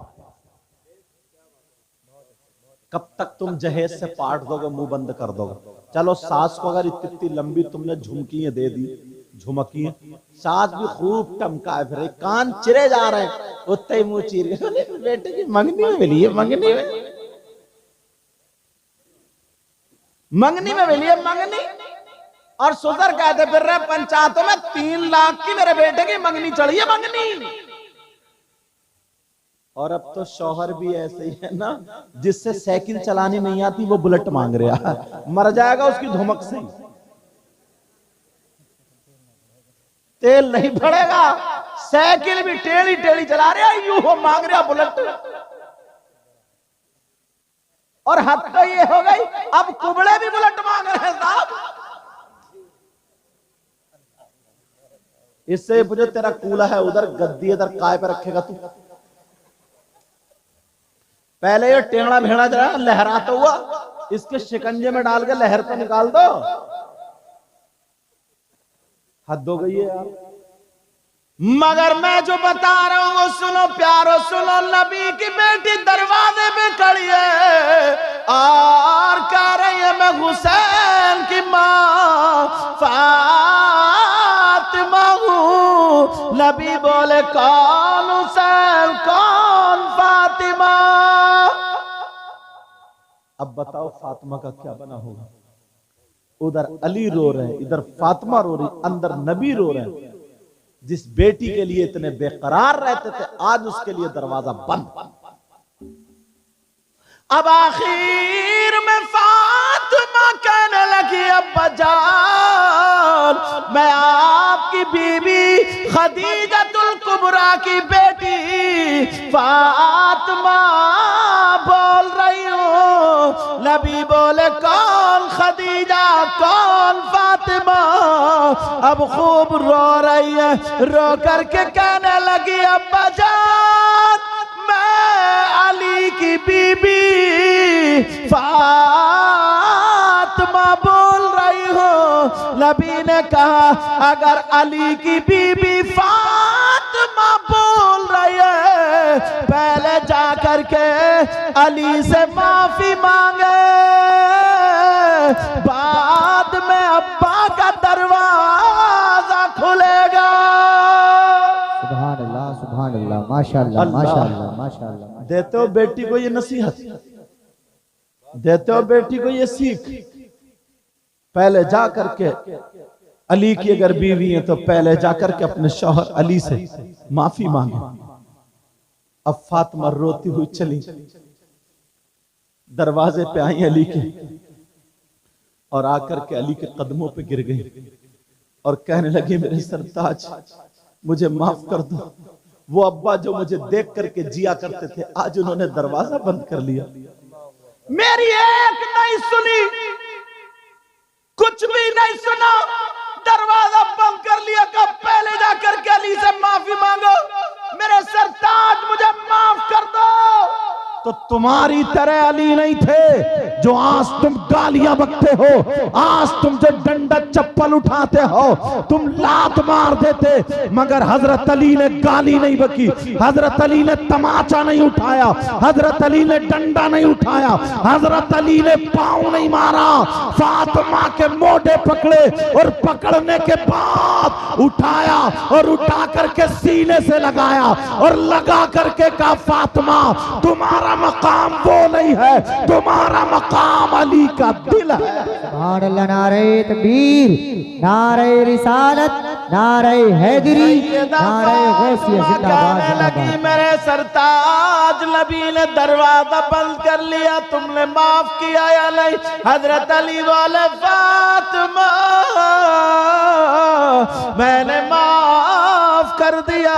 कब तक तुम जहेज से पाट दोगे, मुंह बंद कर दोगे? चलो सास को अगर इतनी लंबी तुमने झुमकियां दे दी, झुमकियां, सास भी खूब टमकाए फिर, कान चिरे जा रहे हैं, उतने ही मुंह चीर गए, बेटे की मंगनी में मिली है, मंगनी में मिली है मंगनी। और ससुर कहते फिर रहे पंचायतों में 3 लाख की मेरे बेटे की मंगनी चढ़ी है, मंगनी। और अब तो शौहर भी ऐसे ही है ना, जिससे साइकिल चलानी नहीं आती वो बुलेट मांग रहा, मर जाएगा उसकी धमक से। तेल नहीं पड़ेगा, साइकिल भी टेढ़ी टेढ़ी चला रहा, यूं हो मांग रहा बुलेट। और हद तो ये हो गई, अब कुबड़े भी बुलेट मांग रहे हैं साहब। इससे मुझे तेरा कूला है उधर, गद्दी इधर, काय पे रखेगा तू? पहले ये टेढ़ा भेड़ा जरा लहराता हुआ, इसके शिकंजे में डाल के लहर तो निकाल दो। हद हो गई है यार। मगर मैं जो बता रहा हूं वो सुनो प्यारो, सुनो। नबी की बेटी दरवाजे पे खड़ी है और कह रही है मैं हुसैन की मां फातिमा हूं। नबी बोले कौन हुसैन, कौन फातिमा? अब बताओ फातिमा का क्या बना होगा? उधर अली रो रहे हैं, इधर फातिमा रो रही, अंदर नबी रो रहे हैं। जिस बेटी के लिए इतने बेकरार रहते थे, आज उसके लिए दरवाजा बंद। अब आखिर में फातिमा कहने लगी, अब्बा जान, मैं आपकी बीबी खदीजतुल कुबरा की बेटी फातिमा बोल रही हूं। नबी बोले, कौन खदीजा, कौन फातिमा? अब खूब रो रही है, रो करके कहने लगी, अब्बा जान, मैं अली की बीबी फातिमा बोल रही हूं। नबी ने कहा, अगर अली की बीबी फातिमा बोल रही है, पहले जा करके अली से माफी मांगे, बाद में अब्बा का दरवाजा खुलेगा। सुभान अल्लाह, सुभान अल्लाह, माशाअल्लाह, माशाअल्लाह, माशाअल्लाह। देते हो बेटी को ये नसीहत, देते हो बेटी को ये सीख, पहले जा करके अली की अगर बीवी है तो पहले जा करके अपने शौहर अली से माफी मांगे। अब फातिमा रोती हुई चली, दरवाजे पे आई अली के, और आकर के अली के कदमों पे गिर गई और कहने लगी, मेरे सरताज, मुझे माफ कर दो। वो अब्बा जो मुझे देख करके जिया करते थे, आज उन्होंने दरवाजा बंद कर लिया, मेरी एक नहीं सुनी, कुछ भी नहीं सुना, दरवाजा बंद कर लिया। कब? पहले जाकर के अली से माफी मांगो, मेरे सरताज मुझे माफ कर दो। तो तुम्हारी तरह अली नहीं थे जो आज तुम गालियां बकते हो, आज तुम जो डंडा चप्पल उठाते हो, तुम लात मार देते, मगर हजरत अली ने गाली नहीं बकी, हजरत अली ने तमाचा नहीं उठाया, हजरत अली ने डंडा नहीं उठाया, हजरत अली ने पांव नहीं मारा, फातिमा के मोढे पकड़े और पकड़ने के बाद उठाया और उठा करके सीने से लगाया और लगा करके कहा, फातिमा, तुम्हारा मकाम वो नहीं है, तुम्हारा मकाम अली का दिल है। सुभान अल्लाह, नारे तकबीर, नारे रिसालत, नारे हैदरी, नारे गौसिया, जिंदाबाद, जिंदाबाद। मेरे सरताज, नबी ने दरवाजा बंद कर लिया, तुमने माफ किया या नहीं? हजरत अली बोले, फातिमा, मैंने माफ कर दिया।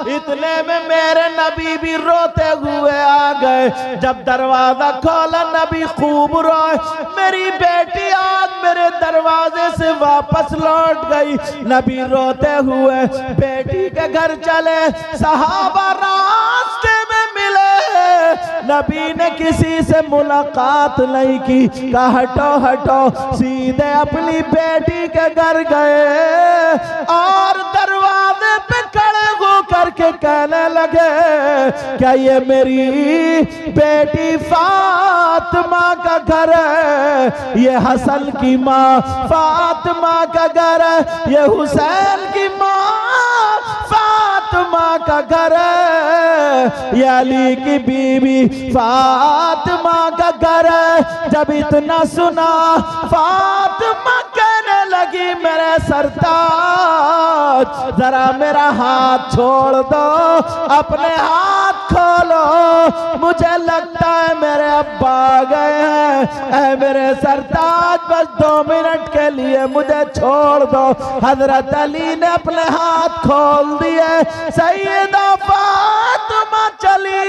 इतने में मेरे नबी भी रोते हुए आ गए। जब दरवाजा खोला, नबी खूब रोए, मेरी बेटी आज मेरे दरवाजे से वापस लौट गई। नबी रोते हुए बेटी के घर चले, सहाबा रास्ते में मिले, नबी ने किसी से मुलाकात नहीं की, कहा हटो हटो, सीधे अपनी बेटी के घर गए और दरवाजे पे खड़े हो करके कहने लगे, क्या ये मेरी बेटी फातिमा का घर है? ये हसन की माँ फातिमा का घर है, ये हुसैन की माँ फातिमा का घर है, ये अली की बीवी फातिमा का घर है। जब इतना सुना, फातिमा कहने लगी, मेरे सरताज, जरा मेरा हाथ छोड़ दो, अपने हाथ खोलो, मुझे लगता है मेरे अब्बा आ गए हैं। ऐ मेरे सरताज, बस 2 मिनट के लिए मुझे छोड़ दो। हजरत अली ने अपने हाथ खोल दिए, सैयदा फातिमा चली,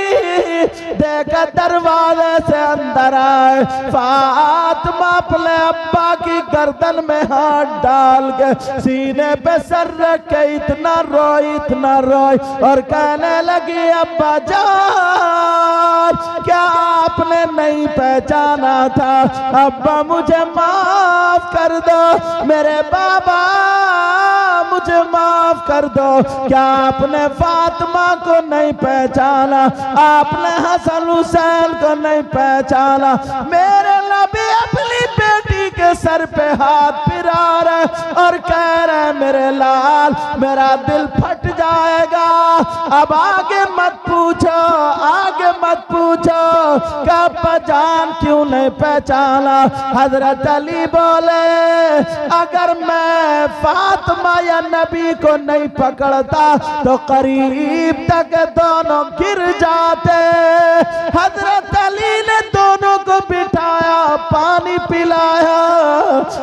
देखा दरवाजे से अंदर आए, फातिमा अपने अब्बा की गर्दन में हाथ डाल के सीने पे सर रख के इतना रोई, इतना रोई और कहने लगी, अब्बा जान, क्या आपने नहीं पहचाना था? अब्बा मुझे माफ कर दो, मेरे बाबा मुझे माफ कर दो। क्या आपने फातिमा को नहीं पहचाना? आपने हसन हुसैन को नहीं पहचाना? मेरे नबी अपनी बेटी के सर पे हाथ फिरा रहे और कह रहे मेरे लाल मेरा दिल फट जाएगा। अब आगे मत पूछो, आगे मत पूछो क्या पहचान क्यों नहीं पहचाना। हजरत अली बोले अगर मैं फातिमा या नबी को नहीं पकड़ता तो करीब तक दोनों गिर जाते। हजरत अली ने दोनों को बिठाया, पानी पिलाया,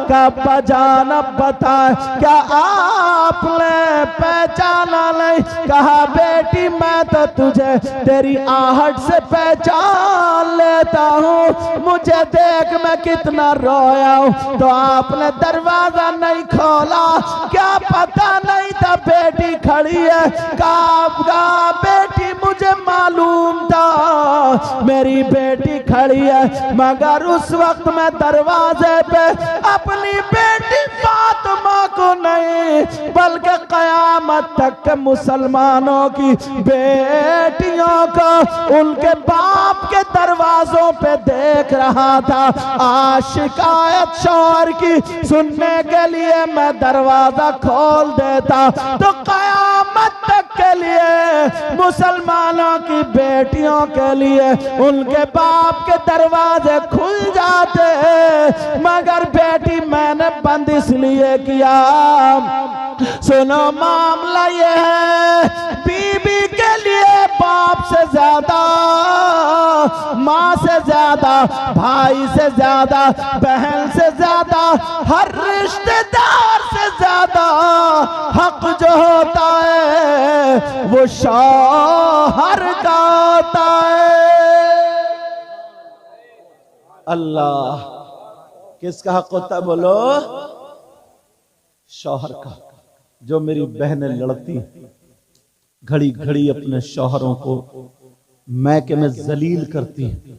का जान अब बताए क्या आपने पहचाना नहीं। कहा बेटी मैं तो तुझे तेरी आहट से पहचान लेता हूँ, मुझे देख मैं कितना रोया हूँ। तो आपने दरवाजा नहीं खोला, क्या पता नहीं था बेटी खड़ी है। कहा बेटी मुझे मालूम था मेरी बेटी खड़ी है, मगर उस वक्त मैं दरवाजे पे अपनी बेटी फातिमा को नहीं बल्कि कयामत तक के मुसलमानों की बेटियों को उनके बाप के दरवाजों पे देख रहा था। आज शिकायत शौहर की सुनने के लिए मैं दरवाजा खोल देता तो कयामत तक के लिए मुसलमानों की बेटियों के लिए उनके बाप के दरवाजे खुल जाते, मगर बेटी मैंने बंद इसलिए किया। सुनो मामला ये है, बीबी के लिए बाप से ज्यादा, माँ से ज्यादा, भाई से ज्यादा, बहन से ज्यादा, हर रिश्तेदार से ज्यादा हक जो होता है वो शौहर का होता है। अल्लाह किसका हक होता है बोलो? शौहर का। जो मेरी बहनें लड़ती घड़ी घड़ी अपने शौहरों को मैके में जलील करती हैं,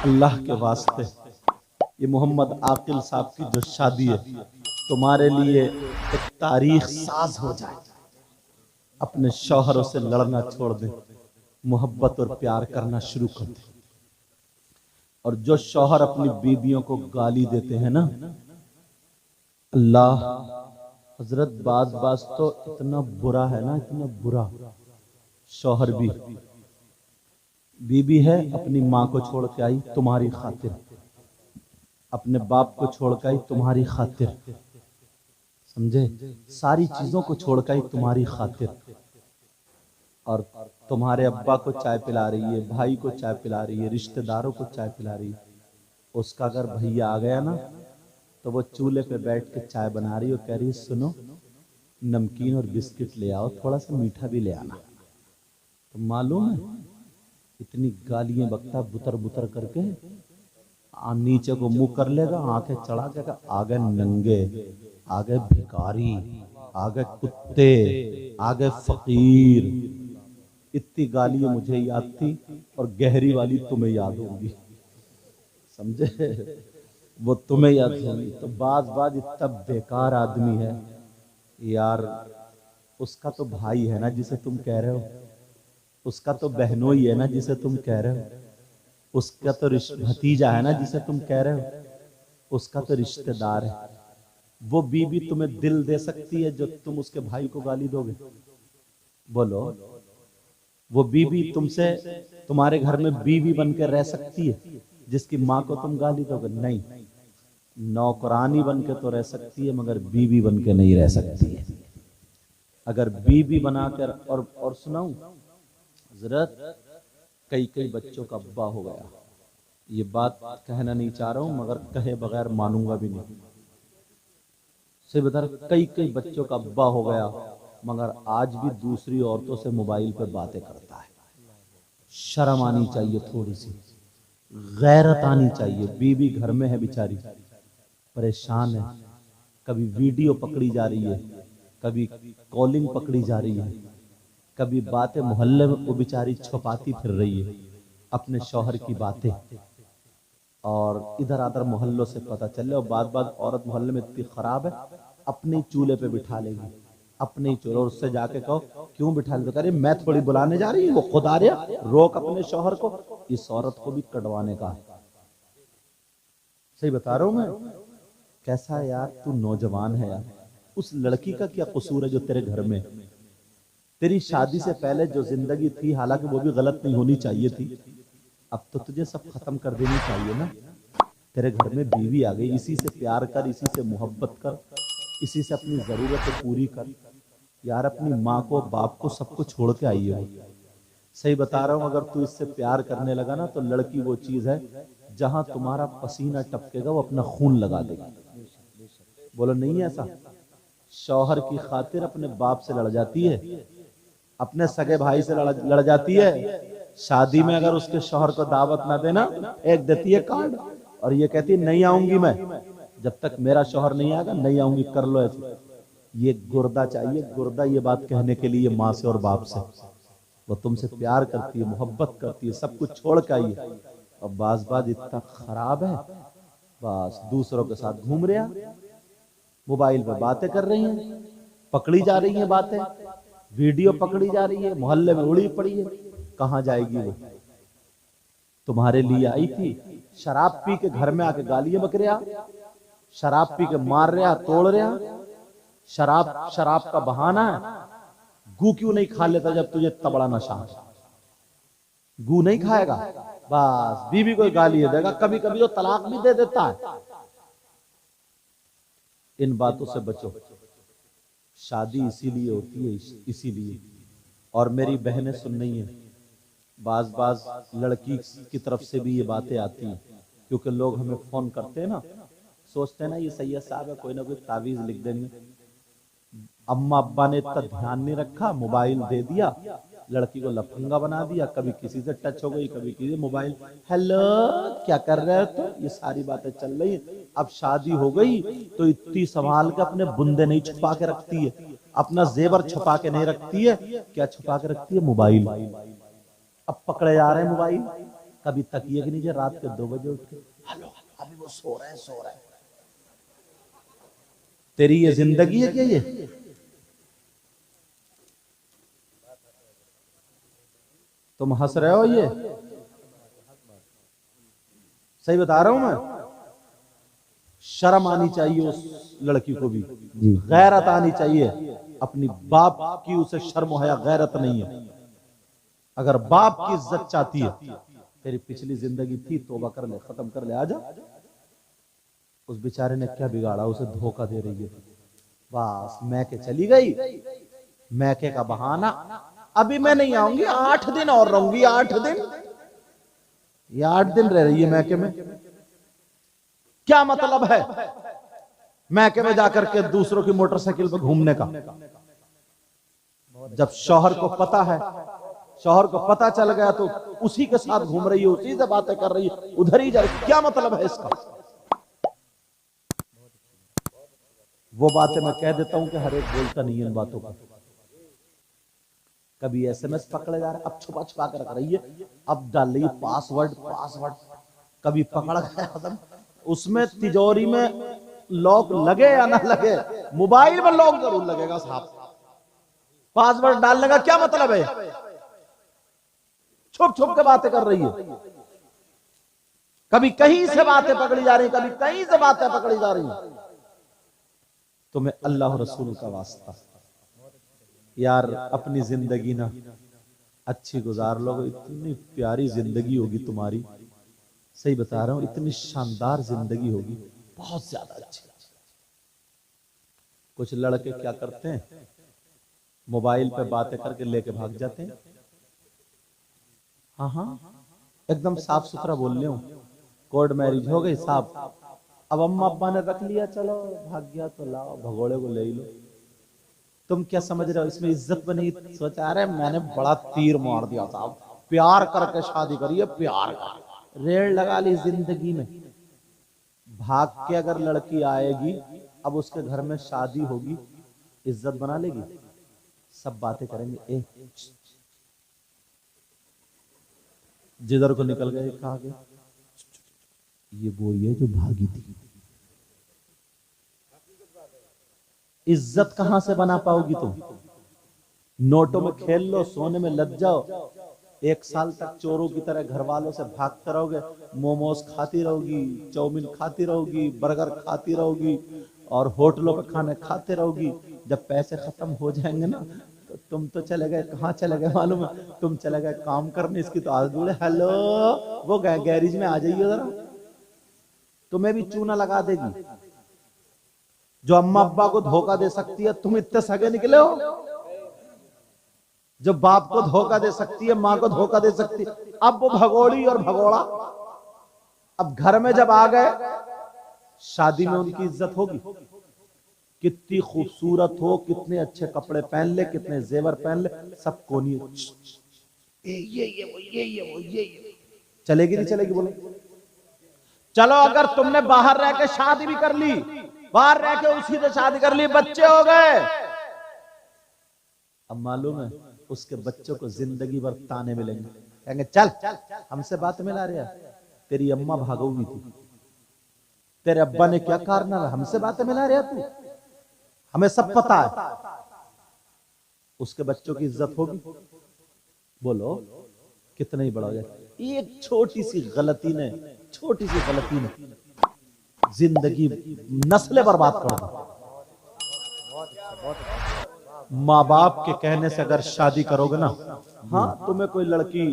अल्लाह के वास्ते ये मोहम्मद आकिल साहब की जो शादी है तुम्हारे लिए एक तारीख साज हो जाए। अपने शौहरों से लड़ना छोड़ दे, मोहब्बत और प्यार करना शुरू कर दे। और जो शौहर अपनी बीवियों को गाली देते हैं ना, अल्लाह हजरत बाज तो इतना बुरा है ना, इतना बुरा। शौहर भी, बीबी है अपनी माँ को छोड़ के आई तुम्हारी खातिर, अपने बाप को छोड़ के आई तुम्हारी खातिर, समझे, सारी चीजों को छोड़ के आई तुम्हारी खातिर। और तुम्हारे अब्बा को चाय पिला रही है, भाई को चाय पिला रही है, रिश्तेदारों को चाय पिला रही है। उसका अगर भैया आ गया ना तो वो चूल्हे पे बैठ के चाय बना रही है और कह रही है सुनो नमकीन और बिस्किट ले आओ, थोड़ा सा मीठा भी ले आना। तो मालूम है इतनी गालियां बकता बुतर बुतर करके नीचे को मुंह कर लेगा, आंखें चढ़ा के आ गए नंगे, आ गए भिखारी, आ गए कुत्ते, आ गए फकीर। इतनी गालियां मुझे याद थी और गहरी वाली तुम्हें याद होगी, समझे, वो तुम्हें याद होगी। तो बाज इतना बेकार आदमी है यार। उसका तो भाई है ना जिसे तुम कह रहे हो, उसका तो बहनोई है ना जिसे तुम कह रहे हो, उसका तो भतीजा है ना जिसे तुम कह रहे हो, उसका तो रिश्तेदार है। वो बीबी तुम्हें दिल दे सकती है जो तुम उसके भाई को गाली दोगे? बोलो, वो बीबी तुमसे तुम्हारे घर में बीवी बनकर रह सकती है जिसकी माँ को तुम गाली दोगे? नहीं। नौकरानी बनकर तो रह सकती है मगर बीवी बनकर नहीं रह सकती है। अगर बीवी बनाकर और सुनाऊं हजरत, कई बच्चों का अब्बा हो गया। ये बात कहना नहीं चाह रहा हूं मगर कहे बगैर मानूंगा भी नहीं। से बता, कई बच्चों का अब्बा हो गया मगर आज भी दूसरी औरतों से मोबाइल पर बातें करता है। शर्म आनी चाहिए, थोड़ी सी गैरत आनी चाहिए। बीवी घर में है बेचारी, परेशान है, कभी वीडियो पकड़ी जा रही है, कभी कॉलिंग पकड़ी जा रही है, कभी बातें मोहल्ले में वो बेचारी छुपाती फिर रही है अपने शौहर की बातें, और इधर आधर मोहल्लों से पता चले। और बाद औरत मोहल्ले में इतनी खराब है अपने ही चूल्हे पे बिठा लेगी, अपने ही चूल्हे। और उससे जाके कहो क्यों बिठा ले, तो कह रही मैं थोड़ी बुलाने जा रही हूँ, वो खुद आ रहा, रोक अपने शौहर को। इस औरत को भी कटवाने का है, सही बता रहा हूं मैं। कैसा है यार, तू नौजवान है यार, उस लड़की का क्या कसूर है जो तेरे घर में? तेरी शादी से पहले जो जिंदगी थी, हालांकि वो भी गलत नहीं होनी चाहिए थी, अब तो तुझे सब खत्म कर देनी चाहिए ना। तेरे घर में बीवी आ गई, इसी से प्यार कर, इसी से मोहब्बत कर, इसी से अपनी जरूरतें पूरी कर। यार अपनी माँ को, बाप को, सबको छोड़ के आई हो। सही बता रहा हूं, अगर तू इससे प्यार करने लगा ना, तो लड़की वो चीज है जहां तुम्हारा पसीना टपकेगा वो अपना खून लगा देगी। बोलो नहीं है ऐसा? शौहर की खातिर अपने बाप से लड़ जाती है, अपने सगे भाई से लड़ जाती है। शादी में अगर उसके शौहर को दावत ना देना, एक देती है कार्ड और ये कहती है नहीं आऊंगी मैं, जब तक मेरा शौहर नहीं आएगा नहीं आऊंगी, कर लो ऐसे। ये गुर्दा चाहिए, गुर्दा, ये बात कहने के लिए माँ से और बाप से। वो तुमसे प्यार करती है, मोहब्बत करती है, सब कुछ छोड़ के आई है। और बाज इतना खराब है, बस दूसरों के साथ घूम रहा, मोबाइल पे बातें कर रही हैं, पकड़ी जा रही हैं बातें, वीडियो पकड़ी जा रही है, मोहल्ले में उड़ी पड़ी है। कहां जाएगी वो? तुम्हारे लिए आई थी, शराब पी के घर में आके गालियां बक रहा, शराब पी के मार रहा, तोड़ रहा। शराब का बहाना है। गू क्यों नहीं खा लेता जब तुझे इतना बड़ा नशा है? गू नहीं खाएगा, बस बीवी को गाली देगा, कभी कभी तो तलाक भी दे देता है। इन बातों से बचो। शादी इसीलिए होती है, इसीलिए। और मेरी बहनें सुन रही हैं, बाज लड़की की तरफ से भी ये बातें आती हैं, क्योंकि लोग हमें फोन करते हैं ना, सोचते हैं ना ये सैयद साहब है, कोई ना कोई तावीज लिख देंगे। अम्मा अब्बा ने इतना ध्यान नहीं रखा, मोबाइल दे दिया, लड़की को लफंगा बना दिया, कभी किसी से टच हो गई, कभी किसी मोबाइल, हेलो क्या कर रहे हो, तो ये सारी बातें चल रही है। अब शादी हो गई तो इतनी संभाल के अपने बुंदे नहीं छुपा के रखती है, अपना जेवर छुपा के नहीं रखती है। क्या छुपा के रखती है? मोबाइल। अब पकड़े जा रहे हैं मोबाइल, कभी तकिए के नीचे रात के 2 बजे उठ के, हेलो अभी वो सो रहे हैं। तेरी ये जिंदगी है क्या? ये तुम हंस रहे हो, ये सही बता रहा हूं मैं। शर्म आनी चाहिए उस लड़की को भी, गैरत आनी चाहिए। अपनी बाप की उसे शर्म है, गैरत नहीं है। अगर बाप की इज्जत चाहती है, तेरी पिछली जिंदगी थी, तौबा कर ले, खत्म कर ले, आजा। उस बेचारे ने क्या बिगाड़ा? उसे धोखा दे रही है, बस मैके चली गई, मैके का बहाना, अभी मैं नहीं आऊंगी, 8 दिन और रहूंगी, 8 दिन। ये 8 दिन रह रही है मैके में, क्या मतलब है मैके में जाकर के दूसरों की मोटरसाइकिल पर घूमने का? जब शौहर को पता है, शौहर को पता चल गया तो उसी के साथ घूम रही है, उसी से बातें कर रही है, उधर ही जा, क्या मतलब है इसका? वो बातें मैं कह देता हूं कि हर एक बोलता नहीं है इन बातों का। कभी एसएमएस पकड़े जा रहे, अब छुपा छुपा कर रख रही है, अब डाल रही है पासवर्ड। कभी पकड़ गया, उसमें तिजोरी में लॉक लगे या ना लगे, मोबाइल में लॉक जरूर लगेगा साहब। पासवर्ड डालने का क्या मतलब है? छुप छुप के बातें कर रही है। कभी कहीं से बातें पकड़ी जा रही, कभी कहीं से बातें पकड़ी जा रही। तुम्हें अल्लाह रसूल का वास्ता यार, अपनी जिंदगी ना अच्छी गुजार लो, इतनी प्यारी जिंदगी होगी तुम्हारी। सही बता रहा हूं, इतनी शानदार जिंदगी होगी, बहुत ज्यादा अच्छी। कुछ लड़के क्या करते हैं, मोबाइल पे बातें करके लेके भाग जाते हैं। हाँ, एकदम साफ सुथरा बोल रहे हूं, कोर्ट मैरिज हो गई साहब, अब अम्मा अब्बा ने रख लिया, चलो भाग गया तो लाओ, भगोड़े को ले लो। तुम क्या समझ रहे हो इसमें इज्जत बनी? सोचा रहे मैंने बड़ा तीर मार दिया साहब, प्यार करके शादी करी है, प्यार कर रेड़ लगा ली जिंदगी में। भाग के अगर लड़की आएगी, अब उसके घर में शादी होगी, इज्जत बना लेगी, सब बातें करेंगे, जिधर को निकल गए, कहा गया ये वो है जो भागी थी। इज्जत कहां से बना पाओगी तुम? नोटों में खेल लो, सोने में लग जाओ, 1 साल तक चोरों की तरह घर वालों से भागते रहोगे, मोमोज खाती रहोगी, चाउमीन खाती रहोगी, बर्गर खाती रहोगी और होटलों पे खाने खाते रहोगी। जब पैसे खत्म हो जाएंगे ना तो तुम तो चले गए, कहाँ चले गए मालूम है? तुम चले गए काम करने। इसकी तो आदत बोले हेलो वो गैरेज में आ जाइए जरा, तुम्हें भी चूना लगा देगी। जो अम्मा अब्बा को धोखा दे सकती है, तुम इतने सगे निकले हो। जो बाप को धोखा दे सकती है, मां को धोखा दे सकती है, अब वो भगोड़ी और भगोड़ा। अब घर में जब आ गए, शादी में उनकी इज्जत होगी। कितनी खूबसूरत हो, कितने अच्छे कपड़े पहन ले, कितने जेवर पहन ले, सब कोनी ये चलेगी नहीं चलेगी? बोलो चलो। अगर तुमने बाहर रह के शादी भी कर ली, बाहर रह के उसी से शादी कर ली, बच्चे हो गए, अब मालूम है उसके बच्चों को जिंदगी भर ताने मिलेंगे। कहेंगे चल हमसे बात मिला रहा, तेरी अम्मा भागोगी थी, तेरे अब्बा ने क्या कारनामा, हमसे बातें मिला रहा तू, हमें सब पता है। उसके बच्चों की इज्जत होगी? बोलो कितना ही बड़ा हो जाए। एक छोटी सी गलती ने जिंदगी नस्लें बर्बाद कर दो। माँ बाप के कहने से अगर शादी करोगे ना, हाँ तुम्हें कोई लड़की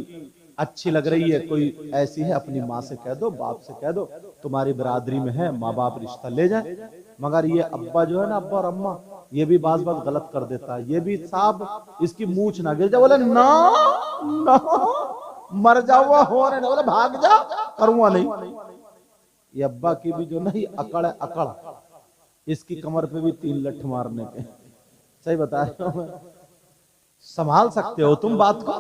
अच्छी लग रही है, कोई ऐसी है, अपनी माँ से कह दो, बाप से कह दो, तुम्हारी बरादरी में है, माँ बाप रिश्ता ले जाए। मगर ये अब्बा जो है ना, अब्बा और अम्मा, ये भी बात गलत कर देता है। ये भी साहब इसकी मूछ ना गिर जाए, बोले ना मर जाऊंगा हो रहे ना, बोले भाग जा, करूंगा नहीं। ये अब्बा की भी जो नहीं अकड़ है, अकड़, इसकी कमर पे भी 3 लठ मारने के। सही बता रहा हूं मैं। संभाल सकते हो तुम बात को,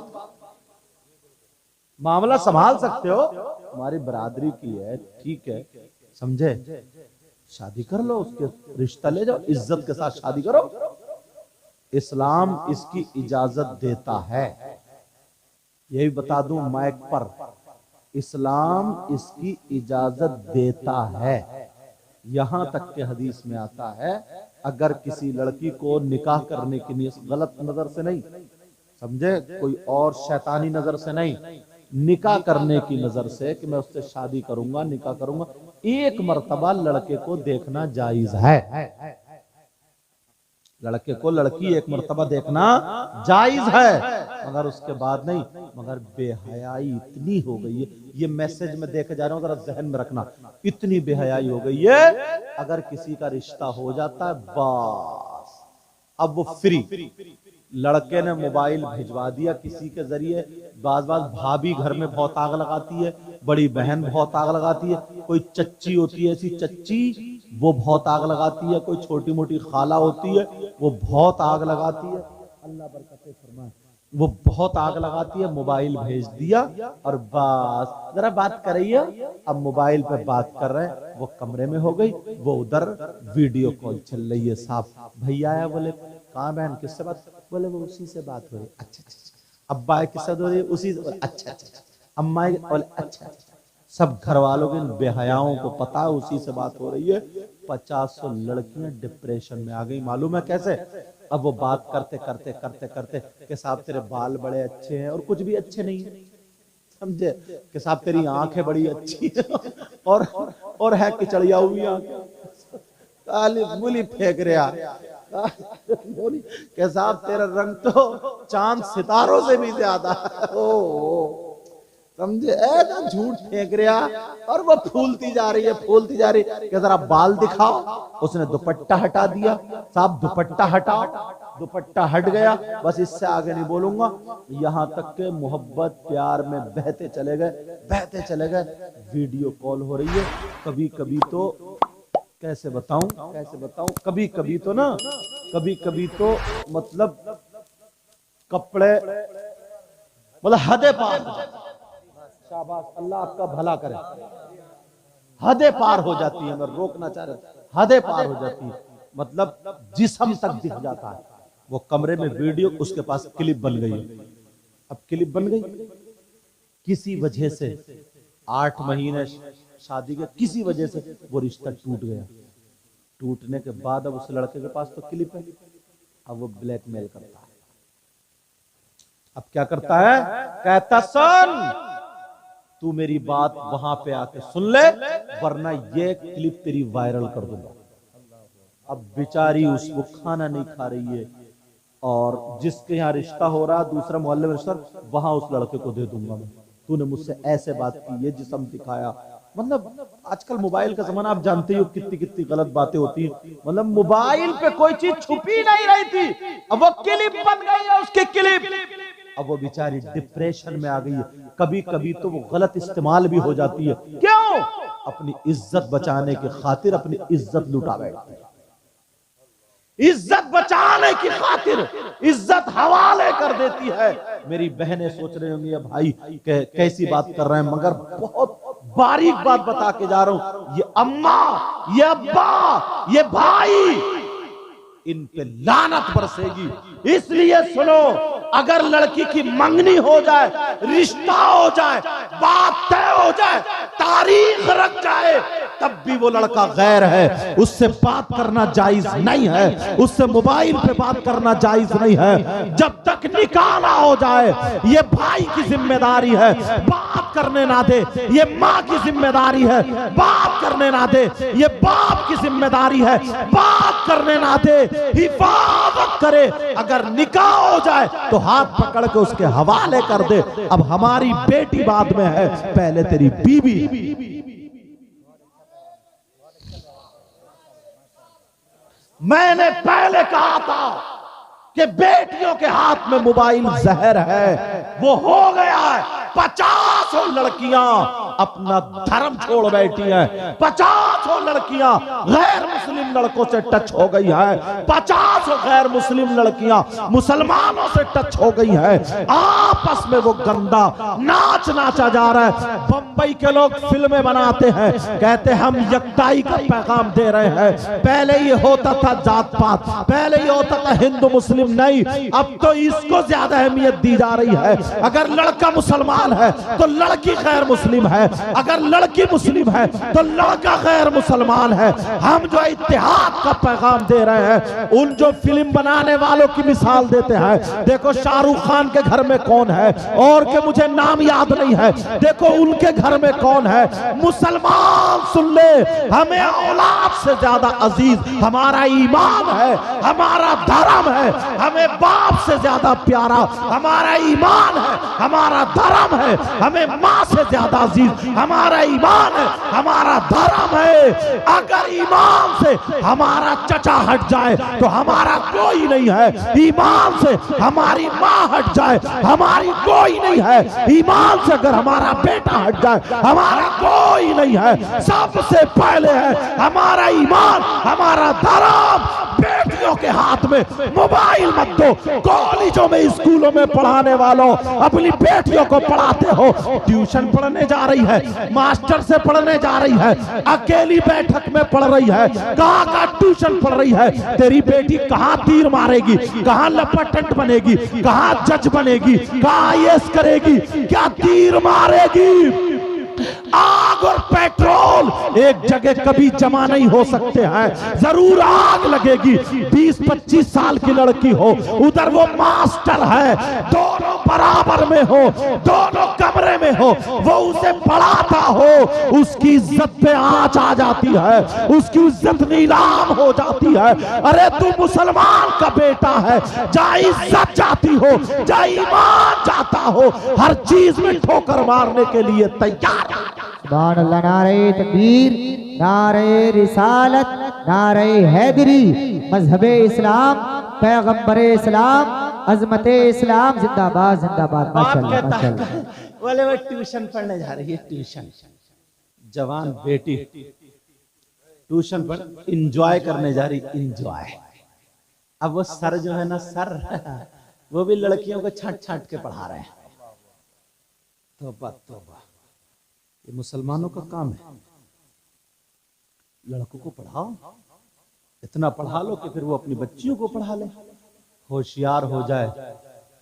मामला संभाल सकते हो। हमारी बरादरी की है, ठीक है, समझे, शादी कर लो, उसके रिश्ता ले जाओ, इज्जत के साथ शादी करो। इस्लाम इसकी इजाजत देता है, यही बता दूं माइक पर, इस्लाम इसकी इजाजत देता है। यहां तक के हदीस में आता है, अगर किसी लड़की को निकाह करने की नीयत, गलत नजर से नहीं, समझे, कोई और शैतानी नजर से नहीं, निकाह करने की नजर से कि मैं उससे शादी करूंगा, निकाह करूंगा, 1 मर्तबा लड़के को देखना जायज है। लड़के को लड़की 1 मर्तबा देखना जायज है, मगर उसके बाद नहीं। मगर बेहयाई इतनी हो गई है, ये मैसेज में देखे जा रहा हूं, जरा जहन में रखना, इतनी बेहयाई हो गई है, अगर किसी का रिश्ता हो जाता है बस अब वो फ्री। लड़के ने मोबाइल भिजवा दिया किसी के जरिए, बाज भाभी घर में बहुत आग लगाती है, बड़ी बहन बहुत आग लगाती है, कोई चच्ची होती है ऐसी चच्ची, वो बहुत आग लगाती है, कोई छोटी मोटी खाला होती है वो बहुत आग लगाती है, अल्लाह बरकतें फरमाए, वो बहुत आग लगाती है। मोबाइल भेज दिया और बस जरा बात करिए, अब मोबाइल पे बात कर रहे हैं, वो कमरे में हो गई, वो उधर वीडियो कॉल चल रही है। साहब भैया आया, बोले कहाँ बहन, किससे बात, बोले वो उसी से बात हो रही। अच्छा अच्छा। अब्बा किससे हो रही, उसी से। अच्छा अच्छा। अम्मा बोले अच्छा। सब घर वालों के बेहयाओं को पता है उसी से बात हो रही है। 50 लड़कियां डिप्रेशन में आ गई, मालूम है कैसे? अब वो बात करते करते करते करते कि साहब तेरे बाल बड़े अच्छे हैं, और कुछ भी अच्छे नहीं है, समझे, कि साहब तेरी आंखें बड़ी अच्छी है, और है किचड़िया हुई आंखें, काली मूली फेंक रहा, के साहब तेरा रंग तो चांद सितारों से भी ज्यादा है, ओ समझे, ऐसा झूठ फेंक रहा, और वो फूलती जा रही है, फूलती जा रही है, कि जरा बाल दिखाओ। उसने दुपट्टा हटा दिया, साहब दुपट्टा हटाओ, दुपट्टा हट गया, बस इससे आगे नहीं बोलूंगा। यहां तक के मोहब्बत प्यार में बहते चले गए। वीडियो कॉल हो रही है, कभी कभी तो कैसे बताऊं, कभी कभी तो मतलब कपड़े, मतलब हदे पार, शाबाश, अल्लाह आपका भला करे, हदे पार हो जाती है, मैं रोकना चाह रहा, हदे पार हो जाती है, मतलब जिस्म तक दिख जाता है। वो कमरे में वीडियो, उसके पास क्लिप बन गई। अब क्लिप बन गई, किसी वजह से 8 महीने शादी के, किसी वजह से वो रिश्ता टूट गया। टूटने के बाद अब उस लड़के के पास तो क्लिप है, अब वो ब्लैकमेल करता है, अब क्या करता है, कहता सुन, तू मेरी बात वहां पे आके सुन ले, वरना ये क्लिप तेरी वायरल कर दूंगा। अब बेचारी उसको खाना नहीं खा रही है, और जिसके यहाँ रिश्ता हो रहा दूसरा मोहल्ले में रिश्ता, वहां उस लड़के को दे दूंगा मैं, तूने मुझसे ऐसे बात की, ये जिस्म दिखाया। मतलब आजकल मोबाइल का जमाना, आप जानते ही हो कितनी कितनी गलत बातें होती हैं। मतलब मोबाइल पे कोई चीज छुपी नहीं रही थी, अब वो क्लिप बन गई है, उसकी क्लिप। अब वो बेचारी डिप्रेशन में आ गई है। कभी कभी तो वो गलत इस्तेमाल भी हो जाती है। क्यों? अपनी इज्जत बचाने की खातिर अपनी इज्जत लुटा बैठती है। इज्जत बचाने की खातिर इज्जत हवाले कर देती है। मेरी बहनें सोच रही होंगी भाई कैसी बात कर रहे हैं, मगर बहुत बारीक बात बता के जा रहा हूं। ये अम्मा, ये अब्बा, ये भाई, इन पे लानत बरसेगी। इसलिए सुनो, अगर लड़की की मंगनी हो जाए, रिश्ता हो जाए, बात तय हो जाए, तारीख रख जाए, तब भी वो लड़का गैर है, उससे बात करना जायज नहीं है, उससे मोबाइल पे बात करना जायज नहीं है। जब तक निकाह ना हो जाए, ये भाई की जिम्मेदारी है, बात करने ना दे। ये माँ की जिम्मेदारी है, बात करने ना दे। ये बाप की जिम्मेदारी है, बात करने ना दे, हिफाजत करे। अगर निकाह हो जाए तो हाथ पकड़ के उसके हवाले कर दे। अब हमारी बेटी बाद में है, पहले तेरी बीवी। मैंने पहले कहा था कि बेटियों के हाथ में मोबाइल जहर है, वो हो गया है। 50 लड़कियां अपना धर्म छोड़ बैठी हैं, 50 लड़कियां गैर मुस्लिम लड़कों से टच हो गई है, 50 गैर मुस्लिम लड़कियां मुसलमानों से टच हो गई है। आपस में वो गंदा नाच नाचा जा रहा है। बंबई के लोग फिल्में बनाते हैं, कहते हम यकताई का पैगाम दे रहे हैं। पहले ये होता था जात पात, पहले ये होता था हिंदू मुस्लिम, नहीं, अब तो इसको ज्यादा अहमियत दी जा रही है। अगर लड़का मुसलमान है तो लड़की गैर मुस्लिम है, अगर लड़की मुस्लिम है तो लड़का गैर मुसलमान है। हम जो इत्तेहाद का पैगाम दे रहे हैं, उन जो फिल्म बनाने वालों की मिसाल देते हैं, देखो शाहरुख खान के घर में कौन है, और के मुझे नाम याद नहीं है, देखो उनके घर में कौन है। मुसलमान सुन ले, हमें औलाद से ज्यादा अजीज हमारा ईमान है, हमारा धर्म है। हमें बाप से ज्यादा प्यारा हमारा ईमान है, हमारा धर्म है। हमें माँ से ज्यादा अजीज हमारा ईमान है, हमारा धर्म है। अगर ईमान से हमारा चचा हट जाए तो हमारा कोई नहीं है, ईमान से हमारी माँ हट जाए हमारी कोई नहीं है, ईमान से अगर हमारा बेटा हट जाए हमारा कोई नहीं है। सबसे पहले है हमारा ईमान, हमारा धर्म। बेटियों के हाथ में मोबाइल मत दो। कॉलेजों में, स्कूलों में पढ़ाने वालों, अपनी बेटियों को पढ़ाते हो, ट्यूशन पढ़ने जा रही है, मास्टर से पढ़ने जा रही है, अकेली बैठक में पढ़ रही है, कहाँ का ट्यूशन पढ़ रही है। तेरी बेटी कहाँ तीर मारेगी, कहाँ लपटेंट बनेगी, कहाँ जज बनेगी, कहाँ आईएएस करेगी, क्या तीर मारेगी। आग और पेट्रोल एक जगह कभी जमा नहीं हो सकते हैं, जरूर आग लगेगी। 20-25 साल की लड़की हो, उधर वो मास्टर है, दोनों बराबर में हो, दोनों कमरे में हो, वो उसे पढ़ाता हो, उसकी इज्जत पे आंच आ जाती है, उसकी इज्जत नीलाम हो जाती है। अरे तू मुसलमान का बेटा है, चाहे इज्जत जाती हो, चाहे ईमान जाता हो, हर चीज में ठोकर मारने के लिए तैयार। सुभान अल्लाह। नारे तकबीर, नारे रिसालत, नारे हैदरी, मजहबे इस्लाम, पैगंबरे इस्लाम, अजमते इस्लाम जिंदाबाद जिंदाबाद। माशाअल्लाह माशाअल्लाह। बोले वो ट्यूशन पढ़ने जा रही है, ट्यूशन। जवान बेटी ट्यूशन पढ़ इंजॉय करने जा रही, इंजॉय। अब वो सर जो है ना, सर वो भी लड़कियों को छांट छांट के पढ़ा रहे हैं। तौबा तौबा, ये मुसलमानों का काम है। लड़कों को पढ़ाओ, इतना पढ़ा लो कि फिर वो अपनी बच्चियों को पढ़ा ले। होशियार हो जाए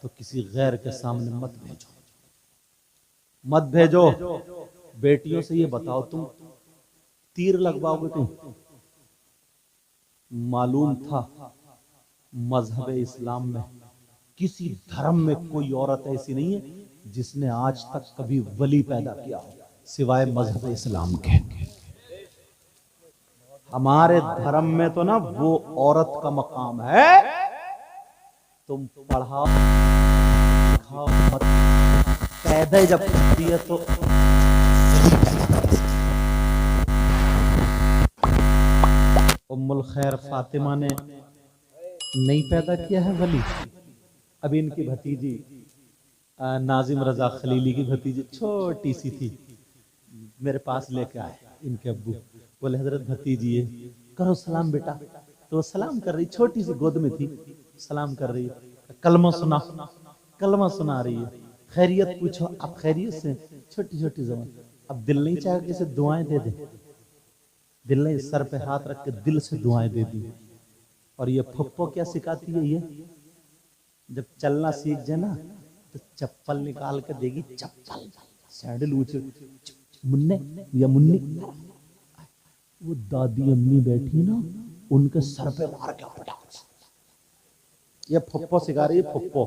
तो किसी गैर के सामने मत भेजो, मत भेजो। बेटियों से ये बताओ, तुम तीर लगवाओगे तुम? मालूम था मजहब इस्लाम में किसी धर्म में कोई औरत ऐसी नहीं है जिसने आज तक कभी वली पैदा किया हो सिवाय मजहब इस्लाम के। हमारे धर्म में तो ना वो औरत का मकाम है, तुम पढ़ाओ लिखाओ मत, पैदा जब करती है तो उम्मुल खैर फातिमा ने नहीं पैदा किया है वली। अभी इनकी भतीजी नाजिम रजा खलीली की भतीजी छोटी सी थी, मेरे पास लेके आए इनके अब्बू, बोले हजरत भतीजी है, करो सलाम बेटा। तो सलाम कर रही, छोटी सी गोद में थी, सलाम कर रही है, कलमा सुना रही है, खैरियत पूछो, आप खैरियत से? छोटी छोटी जबान। अब दिल नहीं चाहे कि इसे दुआएं दे दे, दिल नहीं, सर पे हाथ रख के दिल से दुआएं दे दी। और ये फुप्पो क्या सिखाती है, ये जब चलना सीख जाए ना तो चप्पल निकाल के देगी, चप्पल सैंडल ऊंचे, मुन्ने या मुन्नी, वो दादी अम्मी बैठी ना उनके सर पे मार के पटाख, ये फुप्पो सिखा रही है, फुप्पो।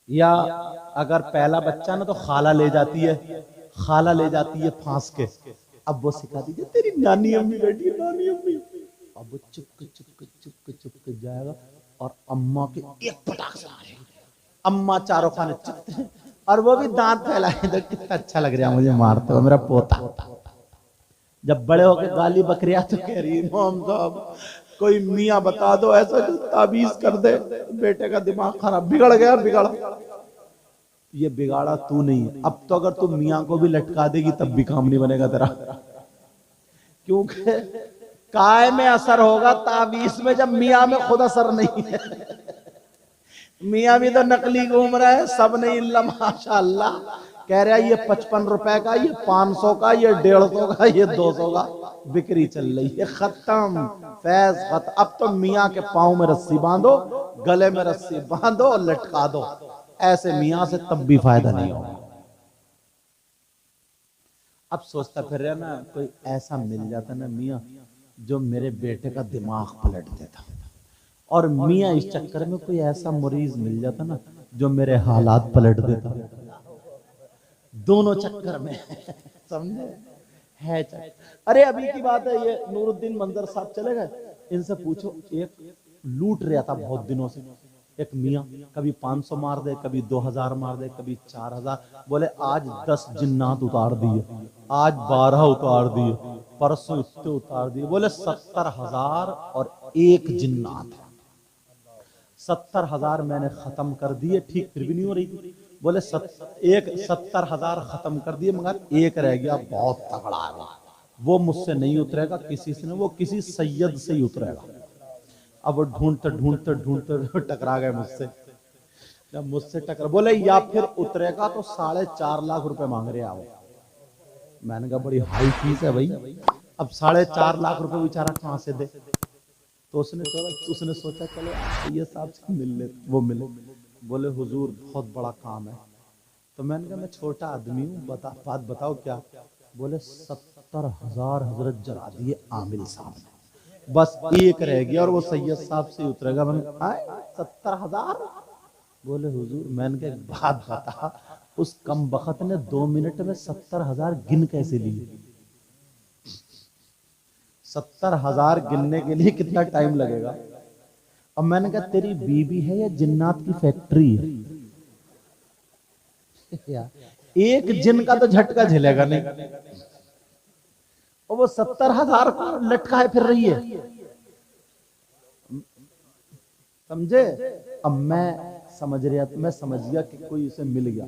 या अगर पहला बच्चा ना तो खाला ले जाती है, खाला ले जाती है फांस के, अब वो सिखा दीजिए तेरी नानी अम्मी बैठी है, नानी अम्मी। अब वो चुप जाएगा और अम्मा के एक पटाख से मारेगा, अम्मा चारों खाने चुपते हैं और वो भी दांत फैलाए, तो कितना अच्छा लग रहा है मुझे मारते हो मेरा पोता। जब बड़े होके गाली बकरिया तो कह रही इमाम साहब कोई मियाँ बता दो ऐसा जो ताबीज कर दे, बेटे का दिमाग खराब, बिगड़ गया, बिगड़। ये बिगाड़ा तू नहीं, अब तो अगर तू मियाँ को भी लटका देगी तब भी काम नहीं बनेगा तेरा, क्योंकि काय में असर होगा ताबीज में, जब मियाँ में खुद असर नहीं है। मियाँ भी तो नकली घूम रहा है, सब नहीं इल्ला माशाअल्लाह। कह रहा है ये 55 रुपए का, ये 500 का, ये 150 का, ये 200 का बिक्री चल रही है, खत्म फैज खत्म। अब तो मियाँ के पाँव में रस्सी बांधो, गले में रस्सी बांधो और लटका दो, ऐसे मियाँ से तब भी फायदा नहीं होगा। अब सोचता फिर रहा ना कोई ऐसा मिल जाता ना मियाँ जो मेरे बेटे का दिमाग पलट देता, और मियाँ इस चक्कर में कोई ऐसा मरीज मिल जाता ना जो मेरे हालात पलट देता, दोनों चक्कर में समझे है चक्कर। अरे अभी की बात है, ये नूरुद्दीन मंजर साहब चले गए, इनसे पूछो, एक लूट रहा था बहुत दिनों से, एक मियाँ कभी 500 मार दे, कभी 2000 मार दे, कभी 4000, बोले आज 10 जिन्नात उतार दिए, आज 12 उतार दिए, परसों इतने उतार दिए, बोले 70,000 और एक जिन्नात, 70,000 मैंने खत्म कर दिए, ठीक फिर भी नहीं हो रही थी। बोले 70,000 खत्म कर दिए मगर एक रह गया, बहुत तगड़ा है वो मुझसे नहीं उतरेगा किसी से, वो किसी सैयद से ही उतरेगा। अब वो ढूंढते ढूंढते ढूंढते टकरा गए मुझसे, जब मुझसे टकरा, बोले या फिर उतरेगा तो 4.5 लाख रुपए मांग रहे आओ। मैंने कहा बड़ी हाई फीस है भाई, अब 4.5 लाख रुपए बेचारा कहाँ से दे। तो उसने सोचा चलो ये साहब से मिल ले, वो मिले, बोले हुजूर बहुत बड़ा काम है। तो मैंने कहा मैं छोटा आदमी हूँ, बात बताओ क्या। बोले 70,000 हजरत जला दिए आमिल साहब ने, बस एक रह गया और वो सैयद साहब से उतरेगा। मैंने 70,000? बोले हुजूर, मैंने कहा एक बात बता, उस कम बखत ने 2 मिनट में 70,000 गिन कैसे लिए? 70,000 गिनने के लिए कितना टाइम लगेगा? अब मैंने कहा तेरी बीबी है या जिन्नात की फैक्ट्री है? एक जिन का तो झटका झेलेगा नहीं, और वो 70,000 को लटकाए फिर रही है, समझे? अब मैं समझ गया कि कोई उसे मिल गया।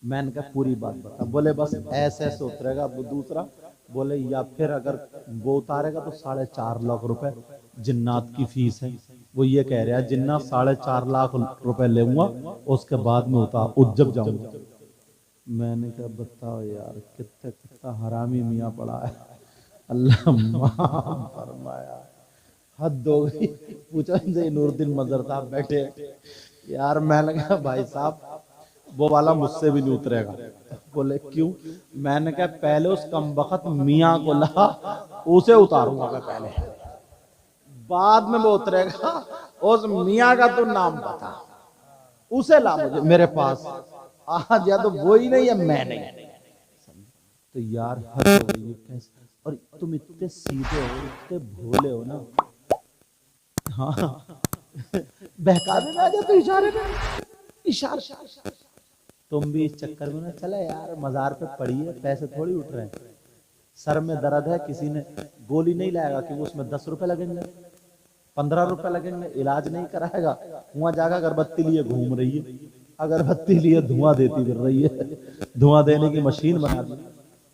मैंने कहा पूरी बात बता। बोले बस ऐसे ऐसे उतरेगा। वो दूसरा बोले या फिर अगर वो उतारेगा तो 4.5 लाख रुपए जिन्नात की फीस है। वो ये कह रहा है जिन्ना 4.5 लाख रुपए लेऊंगा, उसके बाद में उज्जब जाऊंगा। मैंने कहा बताओ यार कितना हरामी मियाँ पड़ा है, अल्लाह माफ फरमाया, हद हो गई। पूछा इनसे, नूरुद्दीन मंजर साहब बैठे यार। मैंने कहा भाई साहब वो वाला मुझसे भी नहीं उतरेगा। बोले क्यों? मैंने कहा पहले उस कमबख्त मियाँ को ला, उसे उतारूंगा मैं पहले, बाद में वो उतरेगा। उस मियाँ का तो नाम बता, उसे ला मुझे मेरे पास। आज या तो वो ही नहीं या मैं नहीं। तो यार हद हो गई है कैसे, और तुम इतने सीधे हो, इतने भोले हो ना। हाँ बहका देना क्या, तो इशारे में इशारा। तुम भी इस चक्कर में ना चले यार, मजार पे पड़ी है, पैसे थोड़ी उठ रहे हैं। सर में दर्द है, किसी ने गोली नहीं लाएगा कि वो उसमें 10 रुपए लगेंगे, 15 रुपए लगेंगे, इलाज नहीं कराएगा। वहां जाकर अगरबत्ती लिए घूम रही है, अगरबत्ती लिए धुआं देती फिर रही है, धुआं देने की मशीन बना दी।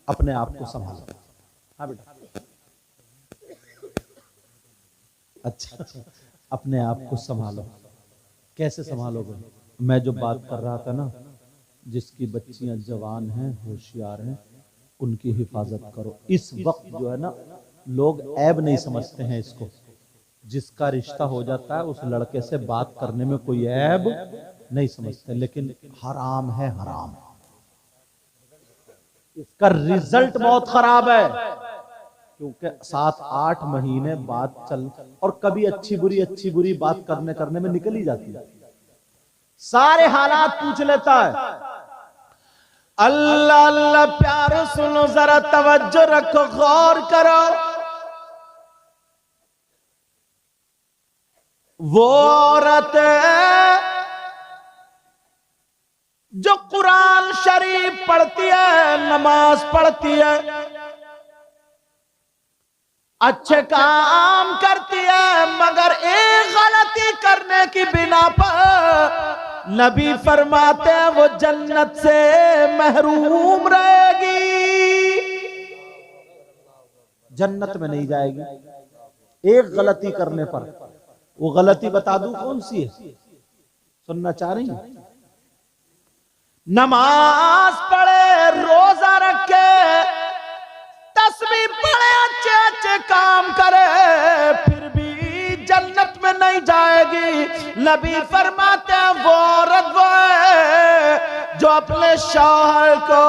अपने आप को संभालो। हाँ बेटा, अच्छा अपने आप को संभालो। कैसे संभालोगे? मैं जो बात कर रहा था ना, जिसकी बच्चियां जवान हैं, होशियार हैं, उनकी हिफाजत करो। इस वक्त जो है ना, लोग ऐब नहीं समझते हैं इसको। जिसका रिश्ता हो जाता है उस लड़के से बात करने में कोई ऐब नहीं समझते, लेकिन हराम है, हराम। इसका रिजल्ट बहुत खराब है, क्योंकि 7-8 महीने बात चल, और कभी अच्छी बुरी बात करने में निकल ही जाती है। सारे हालात पूछ लेता है। अल्लाह अल्लाह प्यार सुनो, जरा तवज्जो रखो, गौर करो। वो औरत जो कुरान शरीफ पढ़ती है, नमाज पढ़ती है, अच्छे काम करती है, मगर एक गलती करने की बिना पर नबी फरमाते हैं वो जन्नत से महरूम रहेगी, जन्नत में नहीं जाएगी। एक गलती करने पर। वो गलती बता दूं कौन सी है? सुनना चाह रही हैं? नमाज पढ़े, रोजा रखे, तस्बीह पढ़े, अच्छे अच्छे काम करे, फिर भी जन्नत में नहीं जाएगी। नबी फरमाते हैं वो औरत वो है जो अपने शौहर को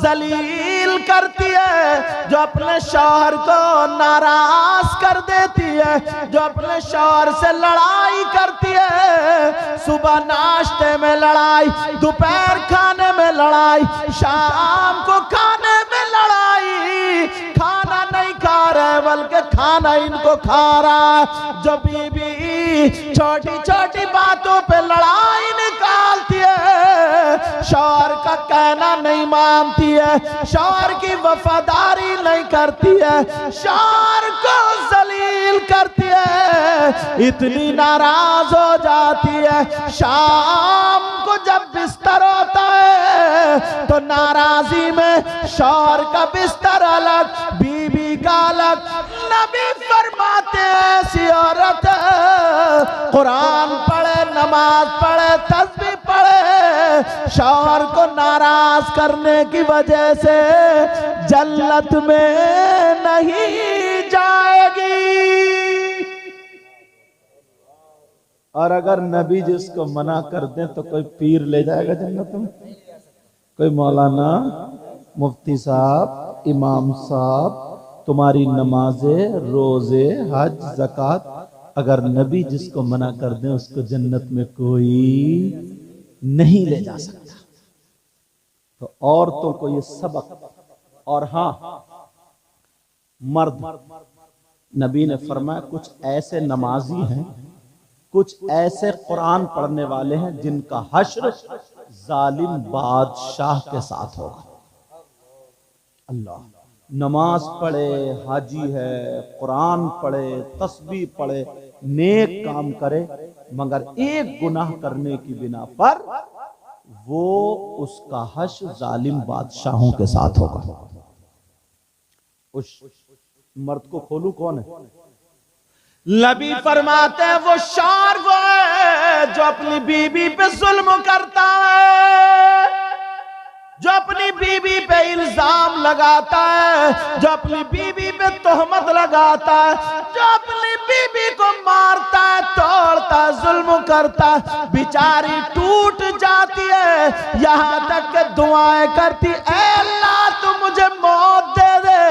जलील करती है, जो अपने शौहर को नाराज कर देती है, जो अपने शौहर से लड़ाई करती है। सुबह नाश्ते में लड़ाई, दोपहर खाने में लड़ाई, शाम को खाने में लड़ाई। खाना नहीं खा रहे बल्कि खाना इनको खा रहा है। जो बीबी छोटी छोटी बातों पे लड़ाई निकालती है, शौहर का कहना नहीं मानती है, शौहर की वफादारी नहीं करती है, शौहर को जलील करती है, इतनी नाराज हो जाती है। शाम को जब बिस्तर होता है तो नाराजी में शौहर का बिस्तर अलग, बीबी का अलग। नबी फरमाते हैं ऐसी औरत कुरान पढ़े, नमाज पढ़े, तस्बीह पढ़े, शौहर को नाराज करने की वजह से जन्नत में नहीं जाएगी। और अगर नबी जिसको मना कर दे तो कोई पीर ले जाएगा जन्नत में, कोई मौलाना, मुफ्ती साहब, इमाम साहब, तुम्हारी नमाजें, रोजे, हज, ज़कात, अगर नबी जिसको मना कर दे उसको जन्नत में कोई नहीं ले जा सकता। तो औरतों को ये सबक। और हाँ, मर्द, नबी ने फरमाया कुछ ऐसे नमाजी हैं, कुछ ऐसे कुरान पढ़ने वाले हैं जिनका हश्र जालिम बादशाह के साथ होगा। अल्लाह, नमाज पढ़े, हाजी है, कुरान पढ़े, तस्बीह पढ़े, नेक काम करे, मगर एक गुनाह करने की बिना पर वो उसका हश्र जालिम बादशाहों के साथ होगा। उस मर्द को खोलू कौन है? नबी फरमाते हैं वो शौहर वो है जो अपनी बीबी पे जुल्म करता है, जो अपनी बीबी पे इल्जाम लगाता है, जो अपनी बीबी पे तोहमत लगाता है, जो अपनी बीबी को मारता है, तोड़ता है, जुल्म करता है, बेचारी टूट जाती है, यहां तक कि दुआएं करती, ऐ अल्लाह तू मुझे मौत दे दे।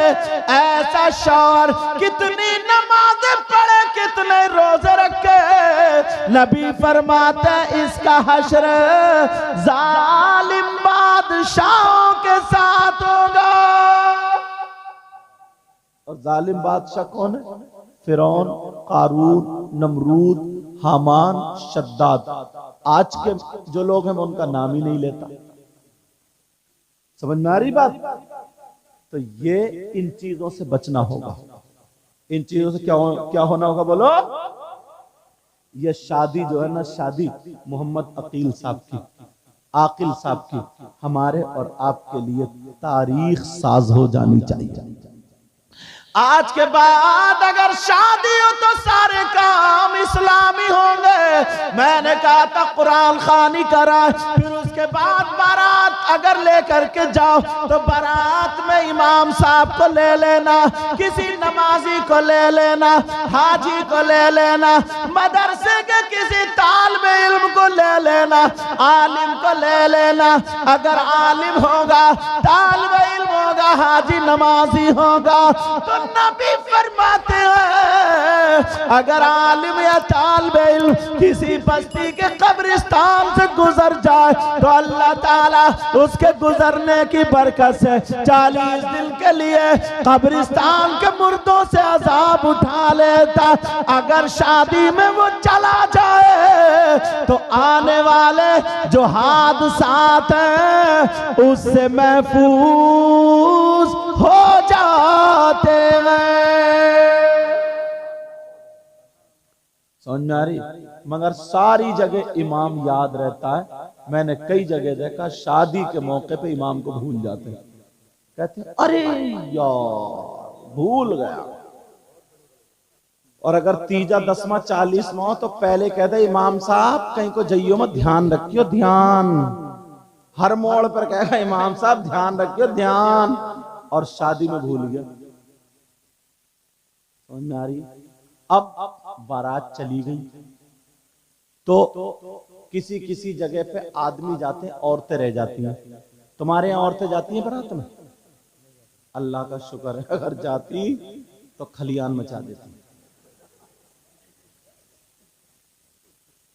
ऐसा शौहर कितनी नमाजें पढ़े, कितने रोजे रखे, नबी फरमाते इसका हश्र जालिम बादशाहों के साथ होगा। और जालिम बादशाह कौन है? फिरौन, कारून, नमरूद, हामान, शद्दाद। आज के जो लोग हैं मैं उनका नाम ही नहीं लेता। समझ में आ रही बात? तो ये इन चीजों से बचना होगा। इन चीजों से क्या होना होगा बोलो? ये शादी जो है ना, शादी मोहम्मद अकील साहब की, आकिल साहब की, हमारे और आपके लिए तारीख साज हो जानी चाहिए। आज के बाद अगर शादी हो तो सारे काम इस्लामी होंगे। मैंने कहा था कुरान खानी करा, फिर उसके बाद बारात अगर लेकर के जाओ तो बारात में इमाम साहब को ले लेना, किसी नमाजी को ले लेना, हाजी को ले लेना, मदरसे के किसी तालिब इल्म को ले लेना, आलिम को ले लेना। अगर आलिम होगा, तालिब इल्म होगा, हाजी नमाजी होगा, तो नबी फरमाते हैं अगर आलिम या तालिब इल्म किसी बस्ती के कब्रिस्तान से गुजर जाए तो अल्लाह ताला उसके गुजरने की बरकत से 40 दिन के लिए कब्रिस्तान के मुर्दों से अजाब उठा लेता। अगर शादी में वो चला जाए तो आने वाले जो हादसात हैं उससे महफूज हो जाते हैं। समझ में आ रही? मगर सारी जगह इमाम याद रहता है। मैंने कई जगह देखा शादी के मौके पे इमाम को भूल जाते हैं, कहते हैं अरे यार भूल गया। और अगर तीजा 10वां 40वां तो पहले कहते इमाम साहब कहीं को जइयो मत, ध्यान रखियो ध्यान। हर मोड़ पर कहेगा इमाम साहब ध्यान रखियो ध्यान, और शादी में भूल गया। समझ में आ रही? अब बारात चली गई तो किसी किसी जगह पे आदमी जाते हैं, औरतें रह जाती हैं। तुम्हारे यहाँ औरतें जाती हैं बारात में? अल्लाह का शुक्र है, अगर जाती तो खलियान मचा देती।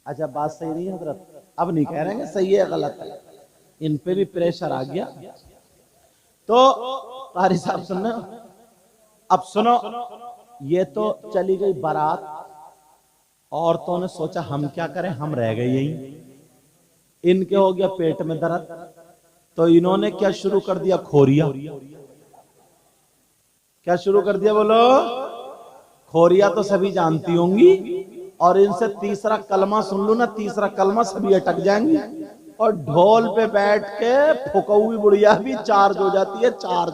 अच्छा बात सही नहीं है हजरत? अब नहीं कह रहे हैं सही है गलत है, इन पे भी प्रेशर आ गया। तो कारी साहब सुन रहे हो? अब सुनो, ये तो चली गई बारात, औरतों ने सोचा हम क्या करें, हम रह गए यहीं। इनके हो गया पेट में दर्द, तो इन्होंने क्या शुरू कर दिया? खोरिया। क्या शुरू कर दिया बोलो? खोरिया तो सभी जानती होंगी, और इनसे तीसरा कलमा सुन लो ना, तीसरा कलमा सभी अटक जाएंगे। और ढोल पे बैठ के फुकौवी बुढ़िया भी चार्ज हो जाती है, चार्ज।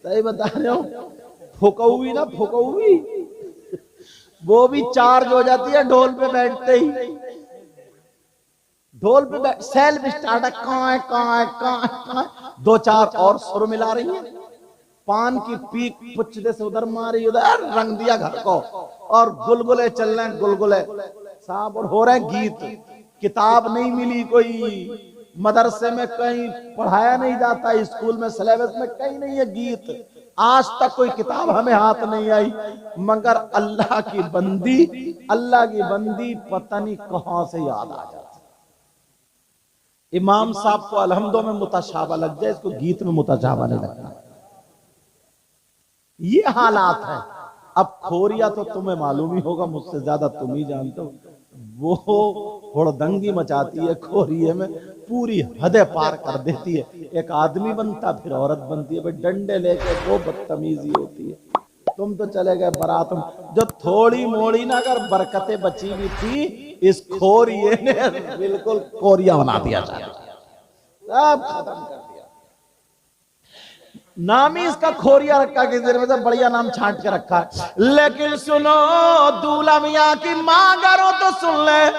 सही बता रहे हो? फुकौवी ना, फुकौवी वो भी चार्ज हो जाती है ढोल पे बैठते ही। ढोल पे सेल्फ स्टार्ट, कहाँ 2-4 और सुर मिला रही है। पान की पीक पुच्छते से उधर मारी, उधर रंग दिया घर को, और गुलगुले चल रहे हैं, गुलगुले साहब, और हो रहे गीत। किताब नहीं मिली, कोई मदरसे में कहीं पढ़ाया नहीं जाता, स्कूल में सिलेबस में कहीं नहीं है गीत। आज तक कोई किताब हमें हाथ नहीं आई, मगर अल्लाह की बंदी पता नहीं कहां से याद आ जाती। इमाम साहब को अलहम्दो में मुताशाबा लग जाए, इसको गीत में मुताशाबा नहीं लगता। ये हालात है। अब खोरिया तो तुम्हें मालूम ही होगा, मुझसे ज्यादा तुम ही जानते हो। वो हुड़दंगी मचाती है खोरिये में, पूरी हदें पार कर देती है। एक आदमी बनता फिर औरत बनती है, भाई डंडे लेके वो बदतमीजी होती है। तुम तो चले गए बारात में, जो थोड़ी मोड़ी ना अगर बरकतें बची हुई थी, इस खोरिये ने बिल्कुल खोरिया बना दिया, सब खत्म कर दिया। नाम ही इसका खोरिया रखा, किसी ने मतलब बढ़िया नाम छांट के रखा है। लेकिन सुनो, दूल्हा मियां की मां करो तो सुन ले,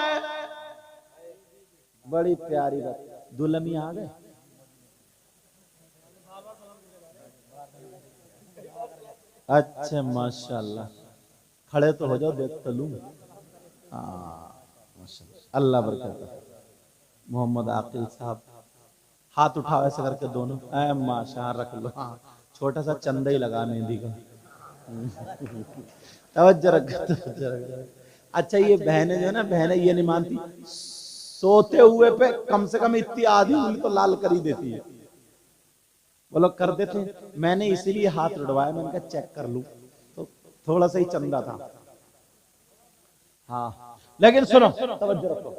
बड़ी प्यारी बात। दूल्हा मियां आ गए? अच्छा माशाल्लाह, खड़े तो हो जाओ, देख तो लूं। माशाल्लाह, अल्लाह बरकत। मोहम्मद आकिल साहब हाथ उठाओ ऐसे करके दोनों, माशा रख लो। हाँ, छोटा सा चंदा ही लगा मेहंदी का, तवज्जो रखो, तवज्जो रखो। अच्छा ये बहनें जो है ना, बहनें ये नहीं मानती, सोते हुए पे कम से कम इतनी आधी उंगली तो लाल कर ही देती है। वो लोग कर देते। मैंने इसीलिए हाथ उड़वाया, मैंने कहा चेक कर लूं, तो थोड़ा सा ही चंदा था। हाँ लेकिन सुनो, तवज्जो रखो,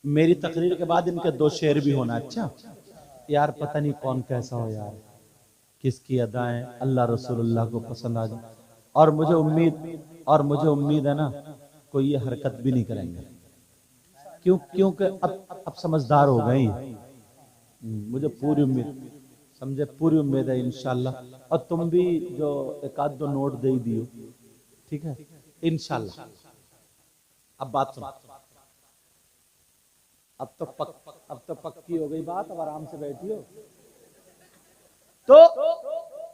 मेरी तकरीर के बाद इनके 2 शेर भी होना। अच्छा यार पता नहीं कौन कैसा हो यार, किसकी अदाएं अल्लाह रसूलुल्लाह को पसंद आ जाए। और मुझे उम्मीद है ना कोई ये हरकत भी नहीं करेंगे, क्योंकि अब समझदार हो गए। मुझे पूरी उम्मीद, समझे, पूरी उम्मीद है इंशाल्लाह। और तुम भी जो 1-2 नोट दे ही दियो, ठीक है इंशाल्लाह। अब बात सुनो, अब तो पक्की हो गई बात, अब आराम से बैठियो। तो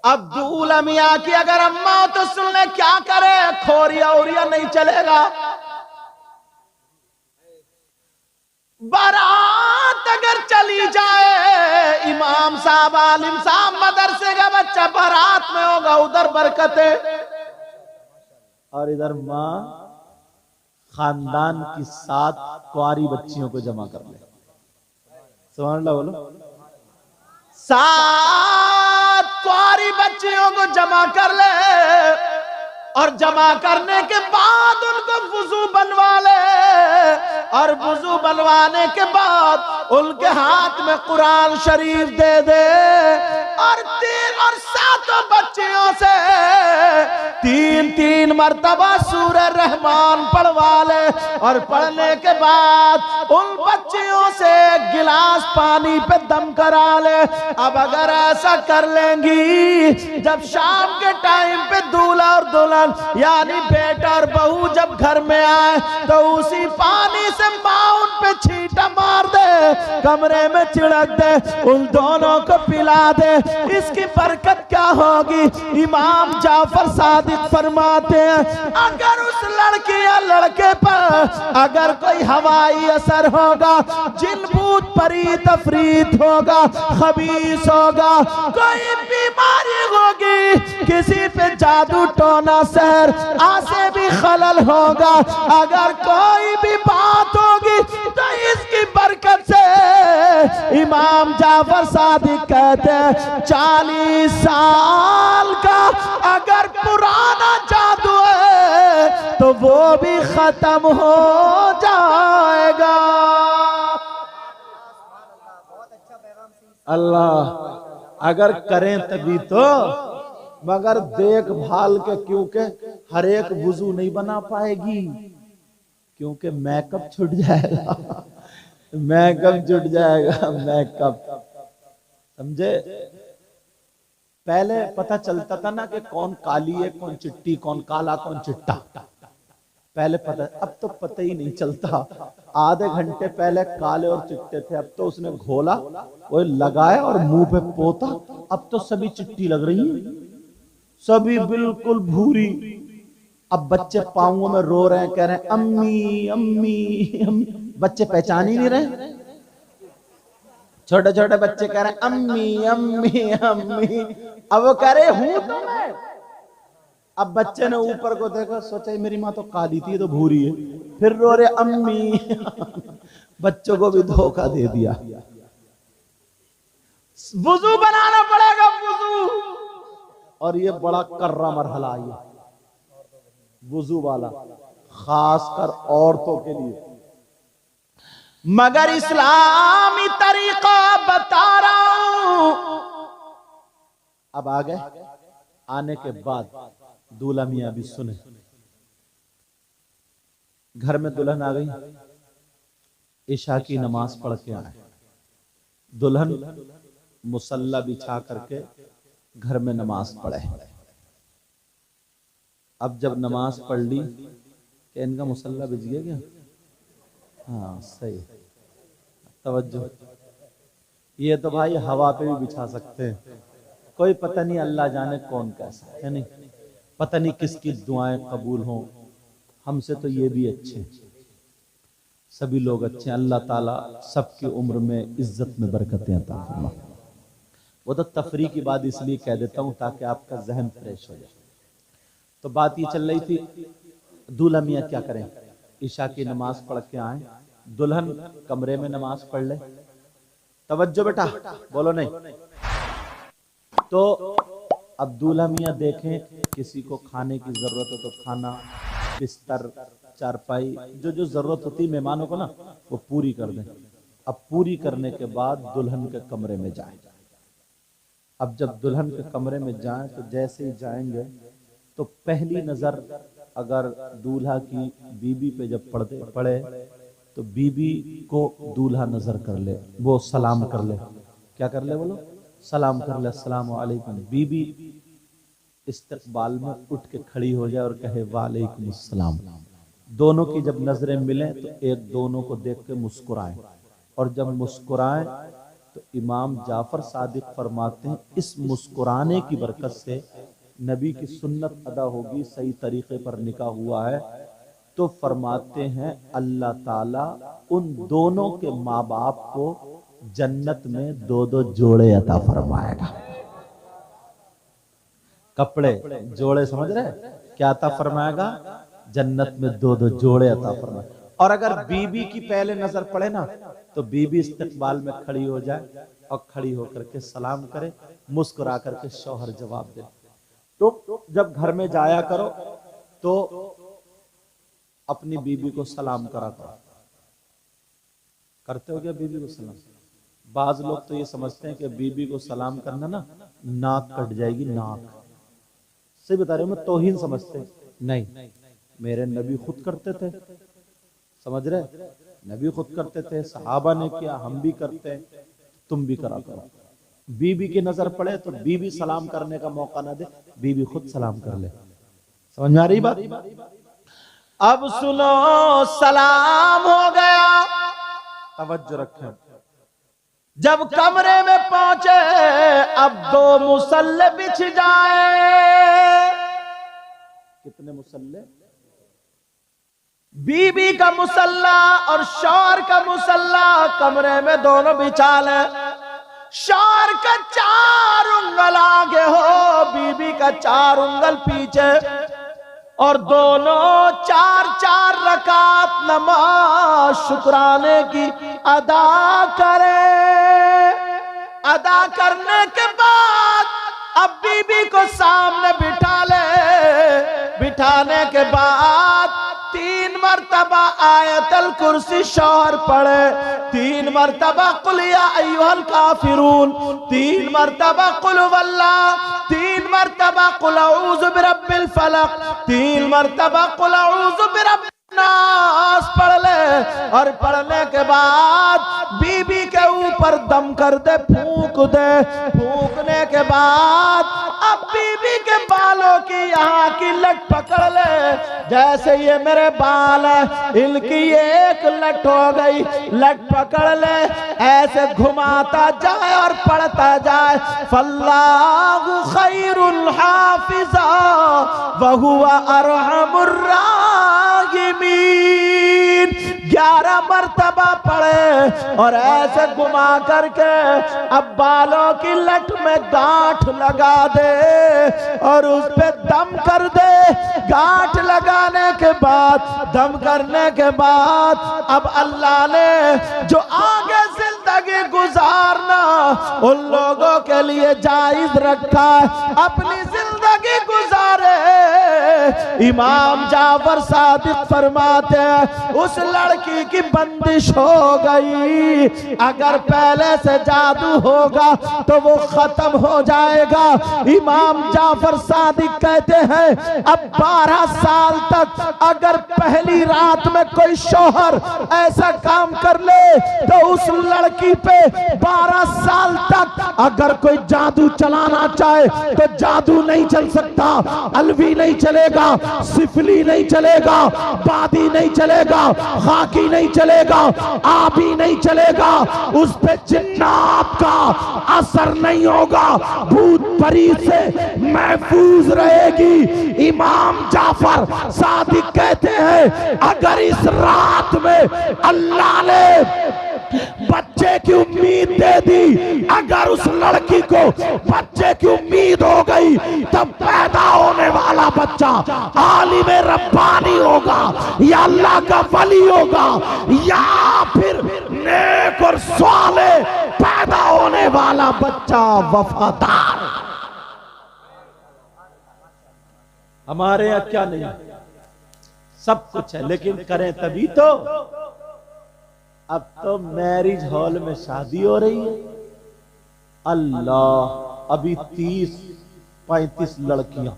अब दूल्हा मियां की अगर अम्मा हो तो सुन ले, क्या करे, खोरिया ओरिया नहीं चलेगा। बारात अगर चली जाए, इमाम साहब आलिम साहब मदरसे का बच्चा बारात में होगा, उधर बरकते और इधर मां खानदान की 7 कुंवारी बच्चियों को जमा कर ले। सुभान अल्लाह बोलो। 7 कुंवारी बच्चियों को जमा कर ले, और जमा करने के बाद उनको वुजू बनवा ले, और वुजू बनवाने के बाद उनके हाथ में कुरान शरीफ दे दे, और 7 बच्चियों से 3-3 मर्तबा सूरह रहमान पढ़वा ले, और पढ़ने के बाद उन बच्चियों से 1 गिलास पानी पे दम करा ले। अब अगर ऐसा कर लेंगी, जब शाम के टाइम पे दूल्हा और दुल्हन यानी बेटा और बहू जब घर में आए, तो उसी पानी से मां उन पे छींटा मार दे, कमरे में छिड़क दे, उन दोनों को पिला दे। इसकी बरकत क्या होगी? इमाम जाफर सादिक फरमाते हैं, अगर उस लड़की या लड़के पर अगर कोई हवाई असर होगा, जिन भूत परी तफरीत होगा, खबीस होगा, कोई बीमारी होगी, किसी पे जादू टोना सहर आसे भी खलल होगा, अगर कोई भी बात होगी, तो इसकी बरकत से इमाम जाफर सादिक कहते हैं 40 साल का अगर पुराना जादू है तो वो भी खत्म हो जाएगा। अल्लाह अगर करें तभी तो, मगर देखभाल के, क्योंकि हर एक वुजू नहीं बना पाएगी, क्योंकि मेकअप छूट जाएगा, मेकअप छूट जाएगा, मेकअप, समझे। पहले पता चलता था ना कि कौन काली है, कौन चिट्टी, कौन काला, कौन चिट्टा, पहले पता, अब तो पता ही नहीं चलता। आधे घंटे पहले काले और चिट्टे थे, अब तो उसने घोला, वो लगाया और मुंह पे पोता, अब तो सभी चिट्टी लग रही है, सभी बिल्कुल भूरी। अब बच्चे पांवों में रो रहे हैं, कह रहे हैं अम्मी अम्मी अम्मी, बच्चे पहचान ही नहीं रहे। छोटे छोटे बच्चे कह रहे हैं अम्मी अम्मी अम्मी, अब वो कह रहे हूं तो मैं। अब बच्चे ने ऊपर को देखा, सोचा मेरी माँ तो काली थी, तो भूरी है, फिर रो रहे अम्मी। बच्चों को भी धोखा दे दिया। वुजू बनाना पड़ेगा, वुजू। और ये बड़ा कर्रा मरहला है वुजू वाला, खासकर औरतों के लिए। मगर इस्लामी तरीका बता रहा हूं। अब आ गए, आने के बाद दूल्हा मियां भी सुने। घर में दुल्हन आ गई, इशा की नमाज पढ़ के आए। दुल्हन मुसल्ला बिछा करके घर में नमाज पढ़े। अब जब नमाज पढ़ ली, कि इनका मुसल्ला बिछ गया क्या? हाँ सही, तवज्जो। ये तो भाई हवा पे भी बिछा सकते हैं, कोई पता नहीं, अल्लाह जाने कौन कैसा है, नहीं पता नहीं किसकी दुआएं कबूल हों। हमसे तो ये भी अच्छे, सभी लोग अच्छे। अल्लाह ताला सबकी उम्र में इज्जत में बरकतें अता फरमाए। वो तो तफरी की बात इसलिए कह देता हूं ताकि आपका जहन फ्रेश हो जाए। तो बात ये चल रही थी, दूल्हा मियाँ क्या करें, ईशा की नमाज पढ़ के आए, दुल्हन कमरे में नमाज पढ़ ले। तवज्जो बेटा, बोलो नहीं। तो अब दूल्हा मियाँ देखें किसी को खाने की जरूरत हो तो खाना, बिस्तर, चारपाई, जो जो जरूरत होती है मेहमानों को ना, वो पूरी कर दें। अब पूरी करने के बाद दुल्हन के कमरे में जाएं। अब जब दुल्हन के कमरे में जाएं तो जैसे ही जाएंगे तो पहली नजर अगर दूल्हा की बीबी पे जब पड़े तो बीबी को दूल्हा नजर कर ले, वो सलाम कर ले। क्या कर ले बोलो? सलाम कर ले, अस्सलाम वालेकुम। बीबी इस्तकबाल में उठ के खड़ी हो जाए और कहे वालेकुम अस्सलाम। दोनों की जब नजरें मिलें तो एक दोनों को देख के मुस्कुराए, और जब मुस्कुराए तो इमाम जाफर सादिक फरमाते हैं इस मुस्कुराने की बरकत से नबी की सुन्नत अदा होगी, सही तरीके पर निकाह हुआ है। तो फरमाते हैं अल्लाह ताला उन दोनों के माँ बाप को जन्नत में 2-2 जोड़े अता फरमाएगा। कपड़े जोड़े समझ रहे? क्या अता फरमाएगा? जन्नत में 2-2 जोड़े अता फरमाएगा। और अगर बीबी की पहले नजर पड़े ना तो बीबी इस्तकबाल में खड़ी हो जाए और खड़ी होकर के सलाम करे, मुस्कुरा करके शौहर जवाब दे। तो जब घर में जाया करो तो अपनी बीबी को सलाम करा करो। करते हो क्या बीबी को सलाम? बाज लोग तो ये समझते हैं कि बीबी को सलाम करना ना नाक कट जाएगी, नाक। सही बता रहे हो, मैं तौहीन समझते हैं। नहीं, मेरे नबी खुद करते थे, समझ रहे? नबी खुद करते थे, सहाबा ने किया, हम भी करते हैं, तुम भी करा करो। बीबी की नजर पड़े तो बीबी सलाम करने का मौका ना दे, बीबी खुद सलाम कर ले। समझ में आ रही बात? अब सुनो, सलाम हो गया, तवज्जो रखें। जब कमरे में पहुंचे अब 2 मुसल्ले बिछ जाए। कितने मुसल्ले? बीबी का मुसल्ला और शौहर का मुसल्ला कमरे में दोनों बिछा ले। शौहर का 4 उंगल आगे हो, बीबी का 4 उंगल पीछे, और दोनों 4-4 रकात नमाज शुक्राने की अदा करें। अदा करने के बाद अब बीबी को सामने बिठा ले। बिठाने के बाद 3 मरतबा आयतल कुर्सी शौहर पढ़े, 3 मरतबा कुल या अय्युहल काफिरून, 3 मरतबा कुल वल्लाह, 3 मरतबा कुल अऊज़ु बिरब्बिल फलक, 3 मरतबा कुल अऊज़ु बिरब्बिन नास पढ़ ले। और पढ़ने के बाद बीबी के ऊपर दम कर दे, फूंक दे। फूंकने के बाद अब बीबी के बालों की यहाँ की लट पकड़ ले। जैसे ये मेरे बाल है, इनकी एक लट हो गई, लट पकड़ ले, ऐसे घुमाता जाए और पढ़ता जाए फल्लाहु खैरुल हाफिजा व हुवा अरहमुर राहिमीन। 11 मरतबा पढ़े और ऐसे घुमा करके अब बालों की लट में गांठ लगा दे और उस पे दम कर दे। गांठ लगाने के बाद, दम करने के बाद अब अल्लाह ने जो आगे जिंदगी गुजारना उन लोगों के लिए जायज रखा है, अपनी जिंदगी गुजारे। इमाम जाफर सादिक फरमाते हैं उस लड़की की बंदिश हो गई। अगर पहले से जादू होगा तो वो खत्म हो जाएगा। इमाम जाफर सादिक कहते हैं अब 12 साल तक अगर पहली रात में कोई शौहर ऐसा काम कर ले तो उस लड़की पे 12 साल तक अगर कोई जादू चलाना चाहे तो जादू नहीं चल सकता। अलवी नहीं चलेगा, सिफली नहीं चलेगा, बादी नहीं चलेगा, खाकी नहीं चलेगा, आबी नहीं चलेगा, उस पे जिन्नात का असर नहीं होगा, भूत परी से महफूज रहेगी। इमाम जाफर सादिक कहते हैं अगर इस रात में अल्लाह ने बच्चे की उम्मीद दे दी। अगर उस लड़की को बच्चे की उम्मीद हो गई तब पैदा होने वाला बच्चा आलिम रब्बानी होगा या अल्लाह का वली होगा या फिर नेक और साले पैदा होने वाला बच्चा वफादार। हमारे यहाँ क्या नहीं, सब कुछ है, लेकिन करें तभी तो। अब तो मैरिज हॉल में शादी हो रही है। अल्लाह, अभी 30-35 लड़कियां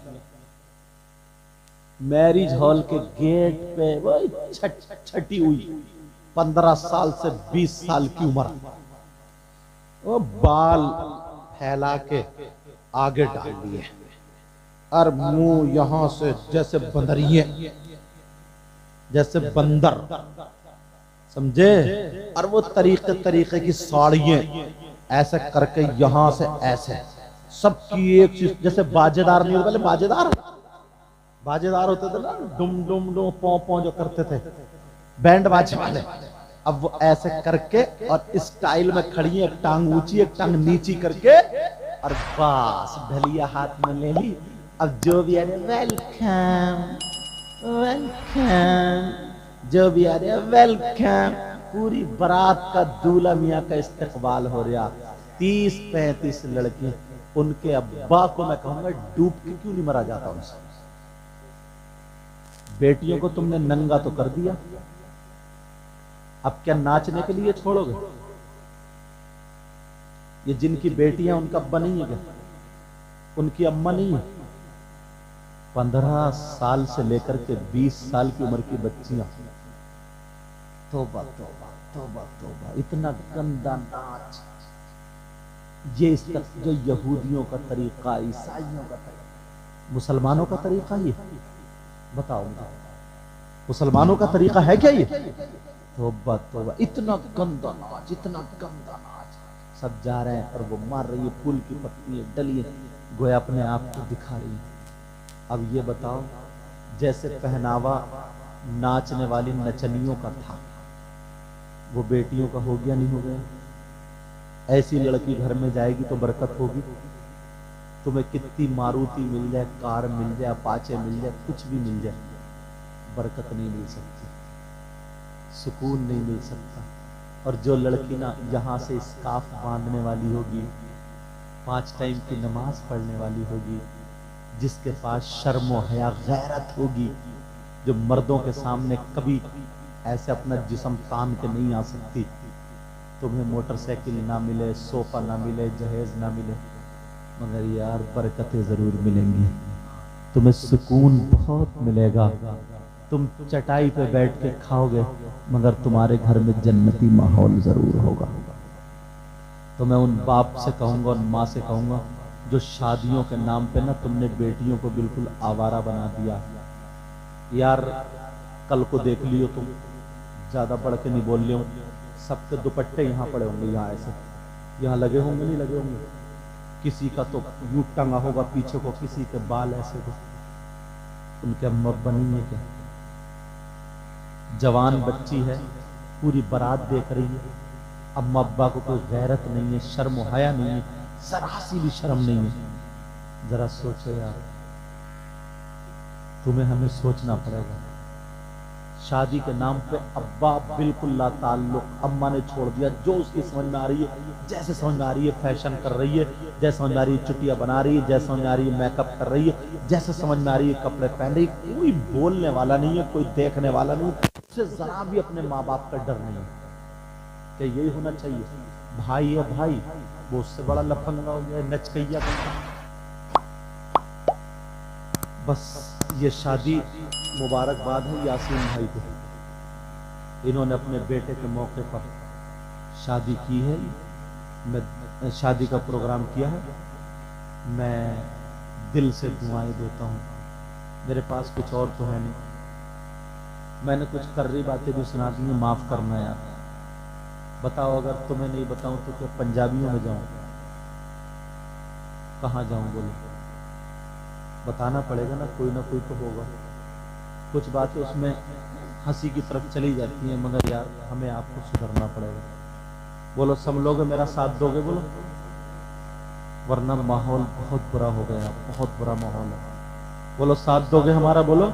मैरिज हॉल के गेट पे वही छठी हुई, 15 साल से 20 साल की उम्र, वो बाल फैला के आगे डाल लिए और मुंह यहां से जैसे बंदरिए, जैसे बंदर, समझे। और वो तरीके की साड़ियां ऐसे करके यहां से ऐसे, सबकी एक चीज, जैसे बाजेदार नहीं होते, पहले बाजेदार होते थे ना, डुम डुम डुम पौ पौ जो करते थे बैंड बाजे वाले, अब वो ऐसे करके और स्टाइल में खड़ी है, एक टांग ऊंची एक टांग नीची करके, और बस ढलिया हाथ में ले ली। अब जो भी आ रहे वेलकम वेलकम, जो भी आ रहे वेलकम, पूरी बारात का दूल्हा मियाँ का इस्तकबाल हो रहा। 30-35 लड़की, उनके अब्बा को मैं कहूंगा डूब के क्यों नहीं मरा जाता उनसे। बेटियों को तुमने नंगा तो कर दिया, अब क्या नाचने के लिए छोड़ोगे? ये जिनकी बेटियां उनका अब्बा नहीं है क्या? उनकी अम्मा नहीं है? 15 साल से लेकर के 20 साल की उम्र की बच्चियां, तौबा तौबा तौबा तौबा, इतना गंदा नाच। ये जो यहूदियों का तरीका, ईसाइयों का तरीका, मुसलमानों का तरीका ये बताओ मुझे, मुसलमानों का तरीका है क्या ये? तौबा तौबा, इतना गंदा नाच, इतना गंदा नाच। सब जा रहे हैं और वो मार रही है फूल की पत्ती डली, गोया अपने आप को दिखा रही है। अब ये बताओ, जैसे पहनावा नाचने वाली नचनियों का था, वो बेटियों का हो गया नहीं हो गया? ऐसी लड़की घर में जाएगी तो बरकत होगी। तुम्हें कितनी मारुति मिल जाए, कार मिल जाए, अपाचे मिल जाए, कुछ भी मिल जाए, बरकत नहीं मिल सकती, सुकून नहीं मिल सकता। और जो लड़की ना यहाँ से स्कार्फ बांधने वाली होगी, 5 टाइम की नमाज पढ़ने वाली होगी, जिसके पास शर्म और हया गैरत होगी, जो मर्दों के सामने कभी ऐसे अपना जिस्म तान के नहीं आ सकती, तुम्हें मोटरसाइकिल ना मिले, सोफा ना मिले, जहेज ना मिले, मगर यार बरकतें जरूर मिलेंगी, तुम्हें सुकून बहुत मिलेगा। तुम चटाई पे बैठ के खाओगे, मगर तुम्हारे घर में जन्नती माहौल जरूर होगा। तो मैं उन बाप से कहूंगा, उन माँ से कहूंगा, जो शादियों के नाम पे ना तुमने बेटियों को बिल्कुल आवारा बना दिया। यार कल को देख लियो, तुम ज्यादा बढ़ के नहीं बोल लियो, सबके दुपट्टे यहाँ पड़े होंगे, यहाँ ऐसे यहाँ लगे होंगे, नहीं लगे होंगे, किसी का तो यूं टंगा होगा पीछे को, किसी के बाल ऐसे हो। उनके अम्मा बनी है क्या? जवान बच्ची है, पूरी बारात देख रही है, अम्मा अब्बा को कोई गैरत नहीं है, शर्म हया नहीं है, जरा सी भी शर्म नहीं है। जरा सोचो यार, तुम्हें हमें सोचना पड़ेगा। शादी के नाम पे अब्बा बिल्कुल ला ताल्लुक, अम्मा ने छोड़ दिया, जो उसकी समझ में आ रही है, जैसे समझ में आ रही है फैशन कर रही है, जैसे समझ में आ रही है चुटियां बना रही है, जैसे समझ में आ रही है मेकअप कर रही है, जैसे समझ में आ रही है कपड़े पहन रही है। कोई बोलने वाला नहीं है, कोई देखने वाला नहीं, उससे जरा भी अपने माँ बाप का डर नहीं है। क्या यही होना चाहिए? भाई है भाई, वो उससे बड़ा लफंगा हो गया, नचकैया करता। बस ये शादी मुबारकबाद है यासीन भाई को, इन्होंने अपने बेटे के मौके पर शादी की है। मैं शादी का प्रोग्राम किया है, मैं दिल से दुआएं देता हूँ। मेरे पास कुछ और तो है नहीं, मैंने कुछ कर्री बातें भी सुना दी हैं, माफ करना यार। बताओ, अगर तुम्हें नहीं बताऊं तो क्या पंजाबियों में जाऊं? कहाँ जाऊं बोलो? बताना पड़ेगा ना कोई तो होगा। कुछ बातें उसमें हंसी की तरफ चली जाती हैं, मगर यार हमें आपको सुधरना पड़ेगा। बोलो सब लोग मेरा साथ दोगे बोलो, वरना माहौल बहुत बुरा हो गया, बहुत बुरा माहौल है। बोलो साथ दोगे हमारा, बोलो।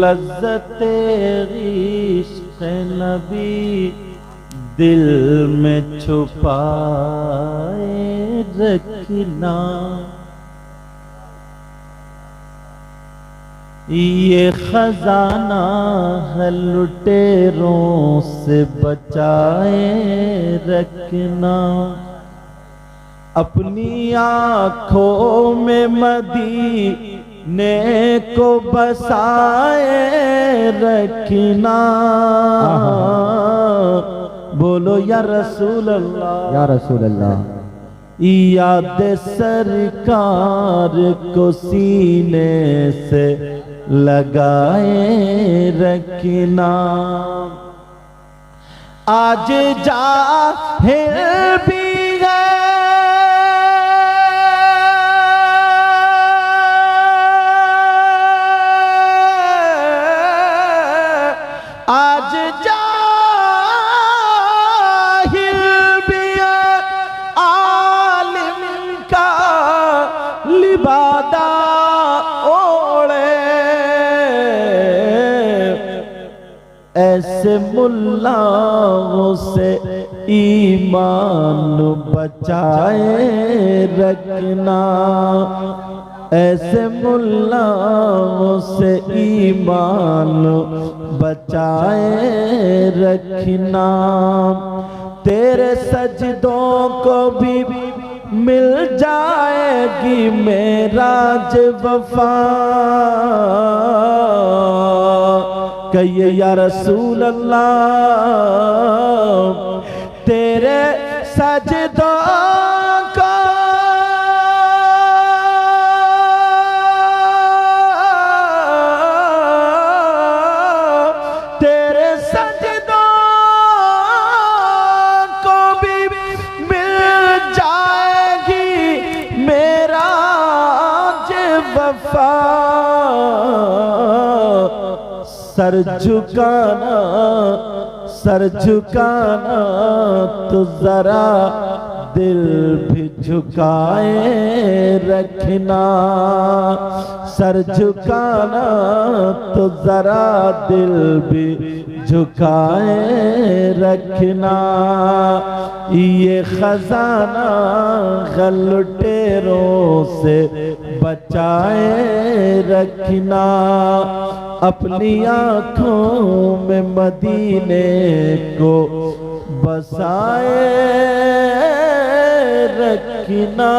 लज़्ज़ते इश्क़ नबी दिल में छुपाए रखना, ये खजाना है लुटेरों से बचाए रखना। अपनी आँखों में मदीने को बसाए रखना। बोलो या रसूल अल्लाह, या रसूल अल्लाह। याद सरकार को सीने से लगाए रखना। आज जाहिल भी आज जाहिल भी आलिम का लिबादा ओढ़े, ऐसे मुल्लाओं से ईमान बचाए रखना। ऐसे मुल्लाओं से ईमान बचाए रखना। तेरे सजदों को भी मिल जाएगी मेराज वफा। कहिए या रसूल अल्लाह, तेरे सजदों को सर झुकाना, सर झुकाना तो जरा दिल भी झुकाए रखना। सर झुकाना तो जरा दिल भी झुकाए रखना। ये खजाना लुटेरों से बचाए रखना। अपनी आँखों में मदीने को बसाए रखना।